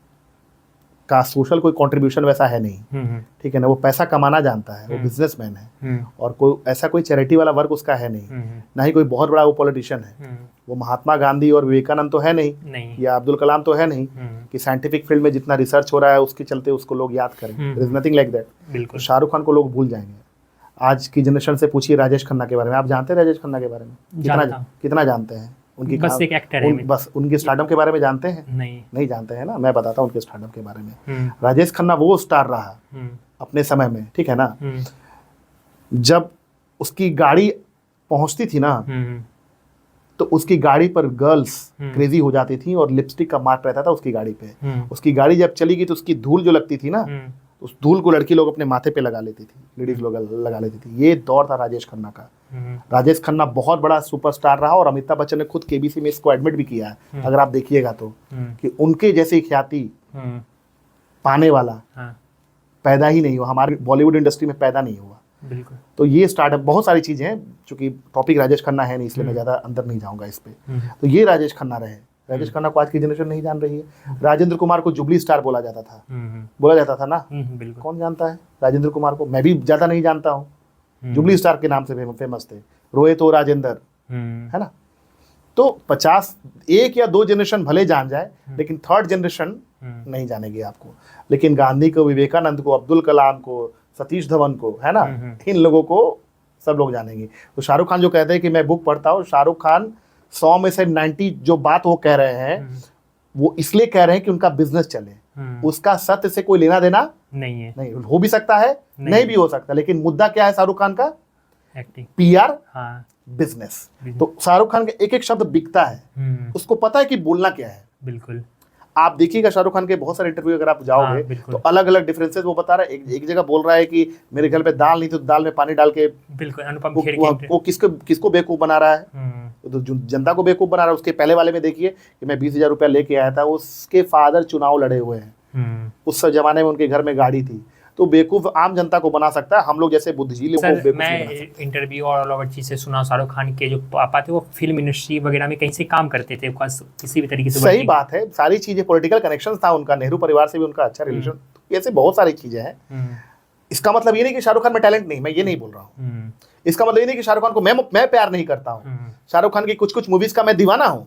का सोशल कोई कंट्रीब्यूशन वैसा है नहीं। ठीक है ना, वो पैसा कमाना जानता है, वो बिजनेसमैन है, और कोई चैरिटी वाला वर्क उसका है नहीं, ना ही कोई बहुत बड़ा वो पॉलिटिशियन है। वो महात्मा गांधी और विवेकानंद तो है नहीं, या अब्दुल कलाम तो है नहीं कि साइंटिफिक फील्ड में जितना रिसर्च हो रहा है उसके चलते उसको लोग याद करें। There is nothing like that. तो शाहरुख खान को लोग भूल जाएंगे। आज की जनरेशन से पूछिए राजेश खन्ना के बारे में, आप जानते हैं राजेश खन्ना के बारे में? कितना जानते हैं? उनकी बस एक एक्टर है। बस उनके स्टारडम के बारे में जानते हैं? नहीं जानते हैं ना। मैं बताता हूँ उनके स्टारडम के बारे में। राजेश खन्ना वो स्टार रहा अपने समय में, ठीक है ना, जब उसकी गाड़ी पहुंचती थी ना, तो उसकी गाड़ी पर गर्ल्स क्रेजी हो जाती थी और लिपस्टिक का मार्क रहता था उसकी गाड़ी पे। उसकी गाड़ी जब चली गई तो उसकी धूल जो लगती थी ना, उस धूल को लड़की लोग अपने माथे पे लगा लेती थी, लेडीज लोग लगा लेती थी। ये दौर था राजेश खन्ना का। राजेश खन्ना बहुत बड़ा सुपरस्टार रहा, और अमिताभ बच्चन ने खुद केबीसी में इसको एडमिट भी किया है, अगर आप देखिएगा तो, कि उनके जैसी ख्याति पाने वाला पैदा ही नहीं हुआ, हमारे बॉलीवुड इंडस्ट्री में पैदा नहीं हुआ। बिल्कुल। तो ये स्टार्टअप, बहुत सारी चीज़ें हैं, चूंकि टॉपिक राजेश खन्ना है नहीं इसलिए मैं ज़्यादा अंदर नहीं जाऊँगा इस पर। तो ये राजेश खन्ना रहे, राजेश खन्ना को आज की जनरेशन नहीं जान रही है। राजेंद्र कुमार को जुबली स्टार बोला जाता था, बोला जाता था ना, बिल्कुल। कौन जानता है राजेंद्र कुमार को? मैं भी ज्यादा नहीं जानता हूँ, जुबली स्टार के नाम से फेमस थे, रोहित और राजेंद्र, है ना। तो 50 एक या 2 जनरेशन भले जान जाए, लेकिन थर्ड जनरेशन नहीं जानेगी आपको। लेकिन गांधी को, विवेकानंद को, अब्दुल कलाम को, सतीश धवन को, है ना, इन लोगों को सब लोग जानेंगे। तो शाहरुख खान जो कहते हैं कि मैं बुक पढ़ता हूँ, शाहरुख खान 100 में से 90 जो बात वो कह रहे हैं वो इसलिए कह रहे हैं कि उनका बिजनेस चले। उसका सत्य से कोई लेना देना नहीं है। नहीं, हो भी सकता है, नहीं भी हो सकता, लेकिन मुद्दा क्या है शाहरुख खान का? एक्टिंग, पीआर, हाँ, बिजनेस। तो शाहरुख खान का एक एक शब्द बिकता है, उसको पता है कि बोलना क्या है। बिल्कुल। आप देखिएगा शाहरुख खान के बहुत सारे इंटरव्यू अगर आप जाओगे तो अलग अलग डिफरेंसेस वो बता रहा है। एक जगह बोल रहा है कि मेरे घर पे दाल नहीं तो दाल में पानी डाल के, बिल्कुल, अनुपम खेर वो किसको बेवकूफ बना रहा है, तो जो जनता को बेवकूफ बना रहा है। उसके पहले वाले में देखिए कि मैं 20,000 रुपया लेके आया था, उसके फादर चुनाव लड़े हुए हैं, उस जमाने में उनके घर में गाड़ी थी। तो बेवकूफ आम जनता को बना सकता है, हम लोग जैसे बुद्धिजीवी को बेवकूफ मैं नहीं बना सकते। इंटरव्यू और और चीजें सुना, शाहरुख खान के जो पापा थे वो फिल्म इंडस्ट्री वगैरह में कहीं से काम करते थे, किसी भी तरीके से। सही बात है, सारी चीजें, पॉलिटिकल कनेक्शन था उनका, नेहरू परिवार से भी उनका अच्छा रिलेशन, ऐसे बहुत सारी चीजें हैं। इसका मतलब ये नहीं कि शाहरुख खान में टैलेंट नहीं, मैं ये नहीं बोल रहा हूँ। इसका मतलब ये नहीं कि शाहरुख खान को मैं प्यार नहीं करता हूँ। शाहरुख खान की कुछ मूवीज का मैं दीवाना हूँ।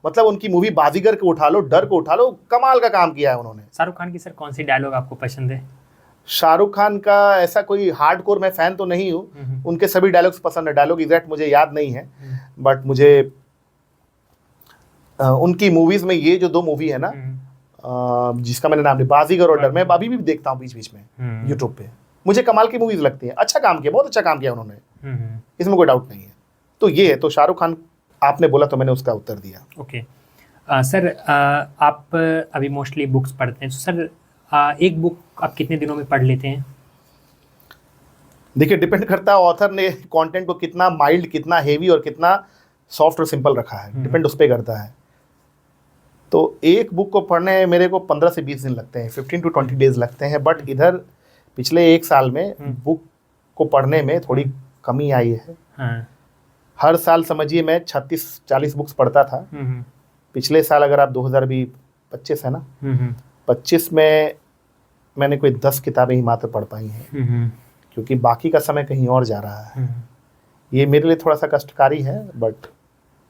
मतलब उनकी मूवी बाजीगर को उठा लो, डर को उठा लो, कमाल का काम किया है उन्होंने। शाहरुख खान की सर कौन सी डायलॉग आपको पसंद है? शाहरुख खान का ऐसा कोई हार्डकोर मैं फैन तो नहीं हूँ, उनके सभी डायलॉग्स पसंद है। डायलॉग एग्जैक्ट मुझे याद नहीं है, बट मुझे उनकी मूवीज में ये जो 2 मूवी है ना, जिसका मैंने नाम लिया, बाजीगर और डर, मैं अभी भी देखता हूँ बीच बीच में यूट्यूब पे। मुझे कमाल की मूवीज लगती हैं, अच्छा काम किया, बहुत अच्छा काम किया उन्होंने, इसमें कोई डाउट नहीं है। तो ये है, तो शाहरुख खान आपने बोला तो मैंने उसका उत्तर दिया। ओके सर, आप अभी मोस्टली बुक्स पढ़ते हैं, तो सर एक बुक आप कितने दिनों में पढ़ लेते हैं? देखिए, डिपेंड करता है ऑथर ने कंटेंट को कितना माइल्ड, कितना हेवी और कितना सॉफ्ट और सिंपल रखा है, डिपेंड उस पर करता है। तो एक बुक को पढ़ने मेरे को 15 से 20 दिन लगते हैं, 15 to 20 डेज लगते हैं। बट इधर पिछले 1 साल में बुक को पढ़ने में थोड़ी कमी आई है। हर साल समझिए मैं 36-40 बुक्स पढ़ता था। पिछले साल अगर आप 2025 है ना, 25 में मैंने कोई 10 किताबें ही मात्र पढ़ पाई हैं, क्योंकि बाकी का समय कहीं और जा रहा है। ये मेरे लिए थोड़ा सा कष्टकारी है, बट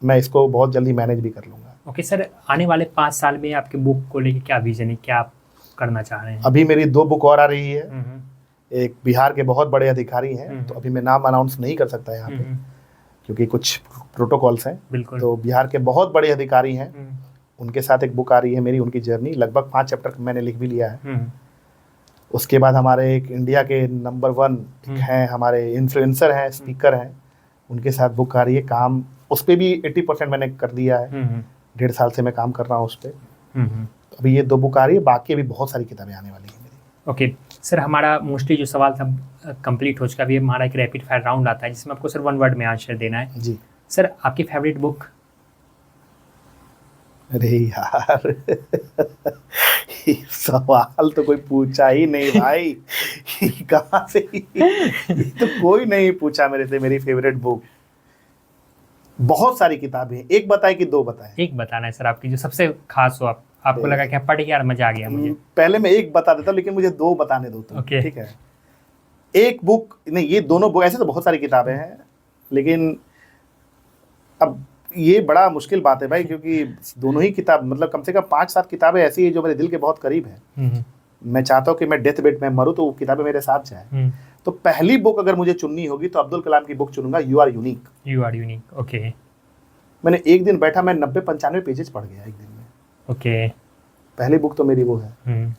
मैं इसको बहुत जल्दी मैनेज भी कर लूँगा। ओके सर, आने वाले 5 साल में आपके बुक को लेके क्या विजन है, क्या आप करना चाह रहे हैं? अभी मेरी 2 बुक और आ रही है। एक बिहार के बहुत बड़े अधिकारी हैं, तो अभी मैं नाम अनाउंस नहीं कर सकता यहाँ पे, क्योंकि कुछ प्रोटोकॉल्स हैं। बिल्कुल। तो बिहार के बहुत बड़े अधिकारी हैं, उनके साथ एक बुक आ रही है मेरी, उनकी जर्नी, लगभग 5 चैप्टर मैंने लिख भी लिया है। उसके बाद हमारे एक इंडिया के नंबर 1 हैं, हमारे इन्फ्लुएंसर हैं, स्पीकर हैं, उनके साथ बुक आ रही है। काम उस पर भी 80% मैंने कर दिया है। 1.5 साल से मैं काम कर रहा हूँ उस पर। अभी ये 2 बुक आ रही है, बाकी अभी बहुत सारी किताबें आने वाली हैं मेरी। ओके सर, हमारा मोस्टली जो सवाल था कंप्लीट हो चुका। अभी हमारा एक रैपिड फायर राउंड आता है, जिसमें आपको सर 1 वर्ड में आंसर देना है। जी सर, आपकी फेवरेट बुक? अरे यार सवाल तो कोई पूछा ही नहीं भाई। कहाँ से तो कोई नहीं पूछा मेरे से मेरी फेवरेट बुक। बहुत सारी किताबें, एक बताए कि 2 बताए? एक बताना है सर, आपकी जो सबसे खास हो, आपको लगा कि पढ़ के यार मजा आ गया मुझे। पहले मैं एक बता देता हूँ, लेकिन मुझे 2 बताने दो तो। Okay. ठीक है, एक बुक नहीं, ये दोनों बुक, ऐसे तो बहुत सारी किताबें हैं, लेकिन अब ये बड़ा मुश्किल बात है भाई, क्योंकि दोनों ही किताब, मतलब कम से कम 5-7 किताबें ऐसी है जो मेरे दिल के बहुत करीब है। मैं चाहता हूँ कि मैं डेथ बेड में मरूँ तो वो किताबें मेरे साथ जाए। तो पहली बुक अगर मुझे चुननी होगी तो अब्दुल कलाम की बुक चुनूंगा, you are unique. You are unique, okay. मैंने एक दिन बैठा, मैं 90-95 पेजेस पढ़ गया एक दिन में। ओके, पहली बुक तो मेरी वो है।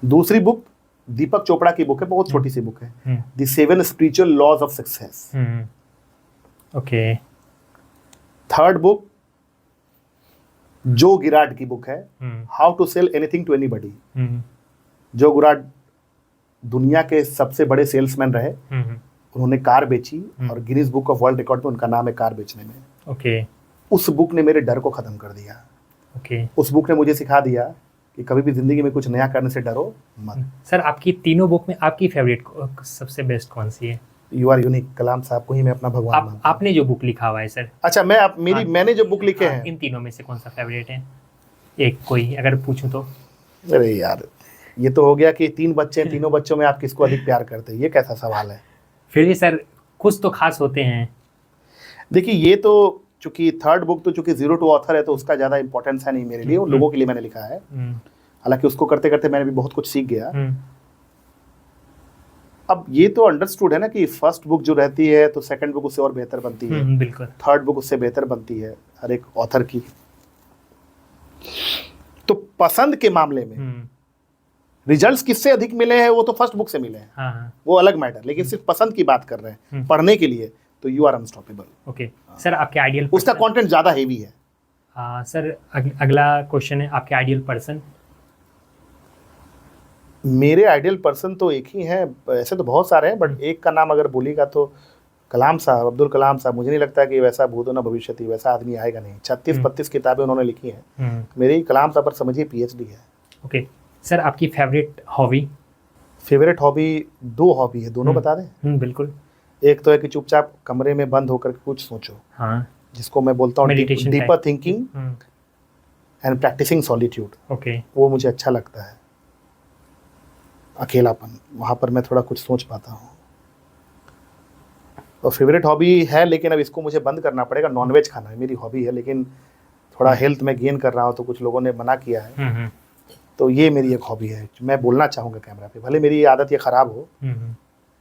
दूसरी बुक दीपक चोपड़ा की बुक है, बहुत छोटी सी बुक है, the 7 spiritual laws of success. Okay. Third book Joe Girard की बुक है, how to sell anything to anybody. Joe Girard दुनिया के सबसे बड़े सेल्समैन रहे, उन्होंने कार बेची और Guinness book of world record में उनका नाम है कार बेचने में। ओके। उस बुक ने मेरे डर को खत्म कर दिया। ओके। उस बुक ने मुझे सिखा दिया कि कभी भी जिंदगी में कुछ नया करने से डरो मत। सर, आपकी तीनों बुक में आपकी फेवरेट सबसे बेस्ट कौन सी है? यू आर यूनिक, कलाम साहब को ही मैं अपना भगवान मानता हूँ। आपने जो बुक लिखा हुआ है सर, अच्छा, मैंने जो बुक लिखे हैं, इन तीनों में से कौन सा फेवरेट है? एक कोई अगर पूछूं तो। अरे यार, ये तो हो गया कि 3 बच्चे हैं, तीनों बच्चों में आप किसको अधिक प्यार करते हैं, ये कैसा सवाल है। फिर भी सर कुछ तो खास होते हैं। देखिए, ये तो चूंकि थर्ड बुक तो चूंकि जीरो टू ऑथर है, तो उसका ज़्यादा इंपॉर्टेंस है नहीं मेरे लिए, वो लोगों के लिए मैंने लिखा है। हालांकि उसको करते करते मैंने भी बहुत कुछ सीख गया। अब ये तो अंडरस्टूड है ना कि फर्स्ट बुक जो रहती है तो सेकंड बुक उससे और बेहतर बनती है, बिल्कुल। थर्ड बुक उससे बेहतर बनती है हर एक ऑथर की। तो पसंद के मामले में रिजल्ट्स किससे अधिक मिले हैं, वो तो फर्स्ट बुक से मिले हैं। हाँ। वो अलग मैटर, लेकिन सिर्फ पसंद की बात कर रहे हैं पढ़ने के लिए, तो you are unstoppable. Okay sir, आपके आइडियल उसका कंटेंट ज्यादा हेवी है। सर अगला क्वेश्चन है, आपके आइडियल पर्सन? मेरे आइडियल पर्सन तो एक ही है, ऐसे तो बहुत सारे हैं, बट एक का नाम अगर बोलेगा तो कलाम साहब, अब्दुल कलाम साहब। मुझे नहीं लगता कि वैसा भूतो न भविष्यति, वैसा आदमी आएगा नहीं। 36-32 किताबें उन्होंने लिखी हैं। मेरी कलाम साहब पर समझिए पीएचडी है। ओके सर, आपकी favourite hobby? Favourite hobby 2 hobby है, दोनों बता दें? बिल्कुल। एक तो है कि चुपचाप कमरे में बंद होकर के कुछ सोचो, हाँ, जिसको मैं बोलता हूँ deeper thinking and practicing solitude. Okay, वो मुझे अच्छा लगता है। अकेलापन, वहाँ पर मैं थोड़ा कुछ सोच पाता हूँ। और फेवरेट हॉबी है, लेकिन अब इसको मुझे बंद करना पड़ेगा, नॉनवेज खाना है मेरी हॉबी है, लेकिन थोड़ा हेल्थ में गेन कर रहा हूँ तो कुछ लोगों ने मना किया है। तो ये मेरी एक हॉबी है, मैं बोलना चाहूँगा कैमरा पे, भले मेरी आदत ये ख़राब हो,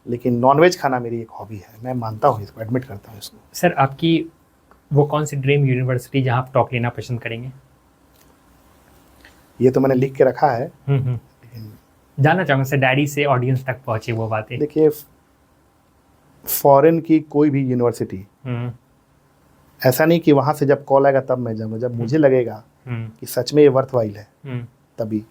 लेकिन नॉनवेज खाना मेरी एक हॉबी है। मैं मानता हूँ इसको, एडमिट करता हूँ इसको। सर आपकी वो कौन सी ड्रीम यूनिवर्सिटी जहाँ आप टॉप लेना पसंद करेंगे? ये तो मैंने लिख के रखा है, लेकिन जानना चाहूँगा सर, डैडी से ऑडियंस तक पहुँचे वो बातें। देखिए, फॉरेन की कोई भी यूनिवर्सिटी, ऐसा नहीं कि वहाँ से जब कॉल आएगा तब मैं जाऊँगा, जब मुझे लगेगा कि सच में ये वर्थवाइल है, तभी।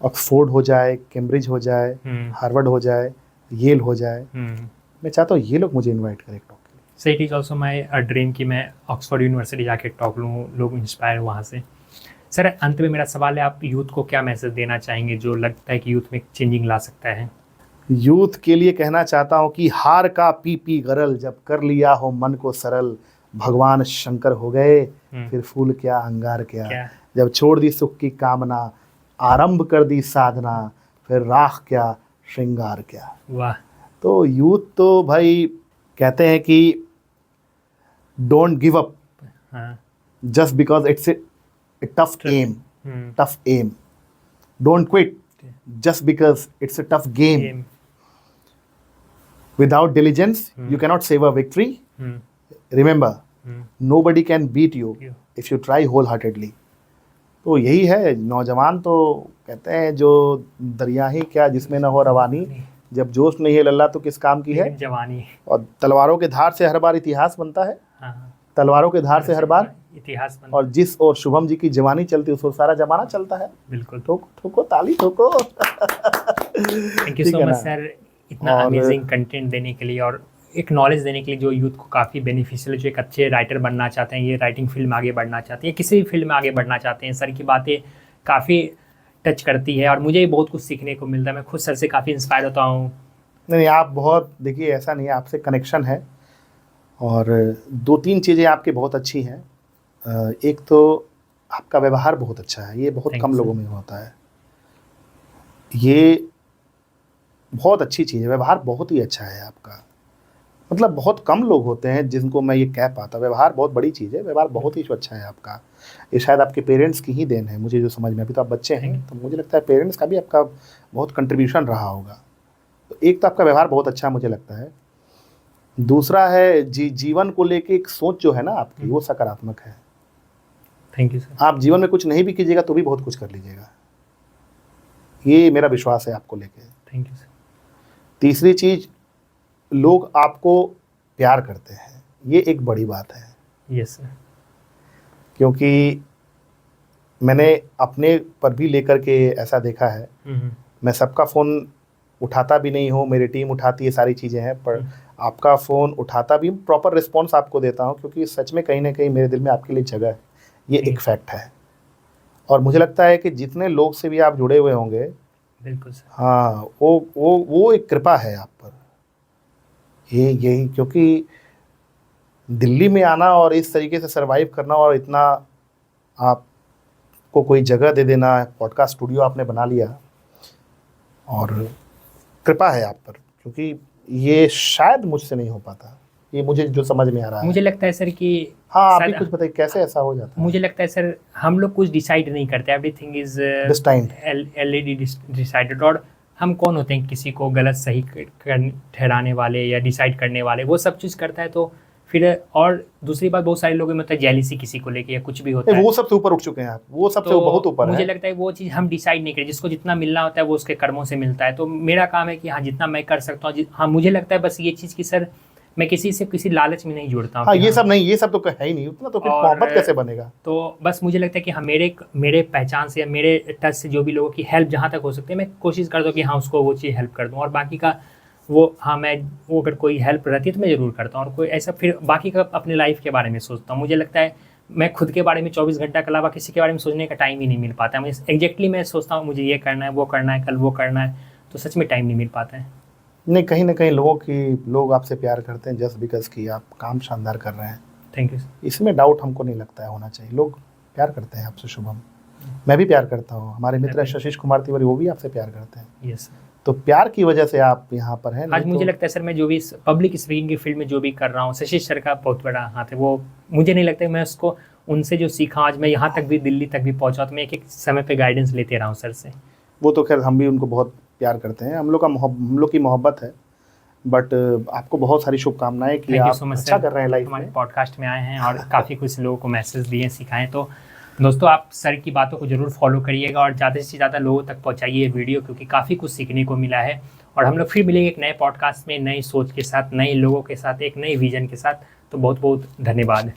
ऑक्सफोर्ड हो जाए, कैम्ब्रिज हो जाए, हार्वर्ड हो जाए, येल हो जाए, मैं चाहता हूँ ये लोग मुझे इनवाइट करें टॉक के लिए। So it is also my dream कि मैं ऑक्सफोर्ड यूनिवर्सिटी जाके टॉक लूँ, लोग इंस्पायर वहाँ से। सर अंत में मेरा सवाल है, आप यूथ को क्या मैसेज देना चाहेंगे जो लगता है कि यूथ में चेंजिंग ला सकता है? यूथ के लिए कहना चाहता हूँ कि हार का पी पी गरल, जब कर लिया हो मन को सरल, भगवान शंकर हो गए, फिर फूल क्या अंगार क्या। जब छोड़ दी सुख की कामना, आरंभ कर दी साधना, फिर राख क्या श्रृंगार क्या। वाह। तो यूथ तो भाई कहते हैं कि don't give up just because it's a tough um, don't quit just because it's a tough game. Without diligence, you cannot save a victory. Remember, nobody can beat you if you try wholeheartedly. तो यही है, नौजवान तो कहते हैं जो दरिया ही क्या जिसमें न हो रवानी, जब जोश नहीं है लल्ला तो किस काम की है जवानी। और तलवारों के धार से हर बार इतिहास बनता है। तलवारों के धार से हर बार इतिहास बनता। और जिस और शुभम जी की जवानी चलती है उस और सारा जमाना चलता है। बिल्कुल। ठोको ठोको ताली ठोको। Thank you so much sir, इतना अमेजिंग कंटेंट देने के लिए और एक नॉलेज देने के लिए जो यूथ को काफ़ी बेनिफिशियल, जो एक अच्छे राइटर बनना चाहते हैं, ये राइटिंग फील्ड में आगे बढ़ना चाहते हैं, किसी भी फील्ड में आगे बढ़ना चाहते हैं, सर की बातें काफ़ी टच करती है और मुझे भी बहुत कुछ सीखने को मिलता है। मैं खुद सर से काफ़ी इंस्पायर होता हूँ। नहीं, आप बहुत, देखिए ऐसा नहीं है, आपसे कनेक्शन है और 2-3 चीज़ें आपकी बहुत अच्छी हैं। एक तो आपका व्यवहार बहुत अच्छा है, ये बहुत कम लोगों में होता है, ये बहुत अच्छी चीज़ है। व्यवहार बहुत ही अच्छा है आपका, मतलब बहुत कम लोग होते हैं जिनको मैं ये कह पाता। व्यवहार बहुत बड़ी चीज़ है, व्यवहार बहुत ही अच्छा है आपका। ये शायद आपके पेरेंट्स की ही देन है, मुझे जो समझ में, अभी तो आप बच्चे हैं तो मुझे लगता है पेरेंट्स का भी आपका बहुत कंट्रीब्यूशन रहा होगा। तो एक तो आपका व्यवहार बहुत अच्छा मुझे लगता है, दूसरा है जीवन को लेके एक सोच जो है ना आपकी, वो सकारात्मक है। Thank you sir. आप जीवन में कुछ नहीं भी कीजिएगा तो भी बहुत कुछ कर लीजिएगा, ये मेरा विश्वास है आपको लेके। Thank you sir. तीसरी चीज़, लोग आपको प्यार करते हैं, ये एक बड़ी बात है। Yes sir. क्योंकि मैंने अपने पर भी लेकर के ऐसा देखा है, मैं सबका फ़ोन उठाता भी नहीं हूँ, मेरी टीम उठाती है, सारी चीज़ें हैं, पर आपका फ़ोन उठाता भी, प्रॉपर रिस्पॉन्स आपको देता हूँ, क्योंकि सच में कहीं ना कहीं मेरे दिल में आपके लिए जगह है, ये एक फैक्ट है। और मुझे लगता है कि जितने लोग से भी आप जुड़े हुए होंगे, बिल्कुल सर, हाँ, वो एक कृपा है आप पर। यही क्योंकि दिल्ली में आना और इस तरीके से सरवाइव करना और इतना आपको कोई जगह दे देना, पॉडकास्ट स्टूडियो आपने बना लिया, और कृपा है आप पर, क्योंकि ये शायद मुझसे नहीं हो पाता, ये मुझे जो समझ में आ रहा है। मुझे लगता है सर कि हाँ, आप भी कुछ बताइए कैसे ऐसा हो जाता है। मुझे लगता है सर हम लोग कुछ डिसाइड नहीं करते, एवरीथिंग इज ऑलरेडी डिसाइडेड। और हम कौन होते हैं किसी को गलत सही ठहराने वाले या डिसाइड करने वाले, वो सब चीज़ करता है। तो फिर और दूसरी बात, बहुत सारे लोगों में मतलब जेलिसी किसी को लेके या कुछ भी होता है, वो सबसे ऊपर उठ चुके हैं आप, वो सबसे तो बहुत ऊपर मुझे है। लगता है वो चीज़ हम डिसाइड नहीं करें, जिसको जितना मिलना होता है वो उसके कर्मों से मिलता है। तो मेरा काम है कि हाँ जितना मैं कर सकता हूँ, हाँ मुझे लगता है बस ये चीज़ कि सर मैं किसी से किसी लालच में नहीं जुड़ता हूँ। हाँ, ये सब नहीं, ये सब तो है ही नहीं उतना, तो फिर मोहब्बत कैसे बनेगा। तो बस मुझे लगता है कि हाँ मेरे पहचान से या मेरे टच से जो भी लोगों की हेल्प जहाँ तक हो सकती है, मैं कोशिश करता हूँ कि हाँ उसको वो चीज़ हेल्प कर दूँ। और बाकी का वो हाँ मैं वो अगर कोई हेल्प रहती है तो मैं ज़रूर करता हूँ। और कोई ऐसा फिर बाकी का अपने लाइफ के बारे में सोचता हूँ। मुझे लगता है मैं खुद के बारे में 24 घंटा के अलावा किसी के बारे में सोचने का टाइम ही नहीं मिल पाता है। मुझे एग्जैक्टली मैं सोचता हूँ मुझे ये करना है, वो करना है, कल वो करना है, तो सच में टाइम नहीं मिल पाता है। नहीं, कहीं ना कहीं लोग आपसे प्यार करते हैं जस्ट बिकॉज कि आप काम शानदार कर रहे हैं। Thank you. इसमें डाउट हमको नहीं लगता है होना चाहिए। लोग प्यार करते हैं आपसे शुभम, मैं भी प्यार करता हूँ, हमारे मित्र शशिश कुमार तिवारी वो भी आपसे प्यार करते हैं। यस। तो प्यार की वजह से आप यहाँ पर हैं। आज मुझे लगता है सर मैं जो भी पब्लिक स्पीकिंग की फील्ड में जो भी कर रहा हूँ, शशिश सर का बहुत बड़ा हाथ है। वो मुझे नहीं लगता है मैं उसको उनसे जो सीखा आज मैं यहाँ तक भी दिल्ली तक भी पहुँचा, तो मैं एक समय पे गाइडेंस लेते रहा हूँ सर से। वो तो खैर हम भी उनको बहुत प्यार करते हैं, हम लोग की मोहब्बत है। बट आपको बहुत सारी शुभकामनाएं कि आप अच्छा कर रहे हैं लाइफ हमारे में। पॉडकास्ट में आए हैं और काफ़ी कुछ लोगों को मैसेज दिए, सिखाएं। तो दोस्तों आप सर की बातों को ज़रूर फॉलो करिएगा और ज़्यादा से ज़्यादा लोगों तक पहुँचाइए वीडियो, क्योंकि काफ़ी कुछ सीखने को मिला है। और हम लोग फिर मिलेंगे एक नए पॉडकास्ट में, नई सोच के साथ, नए लोगों के साथ, एक नए विजन के साथ। तो बहुत बहुत धन्यवाद।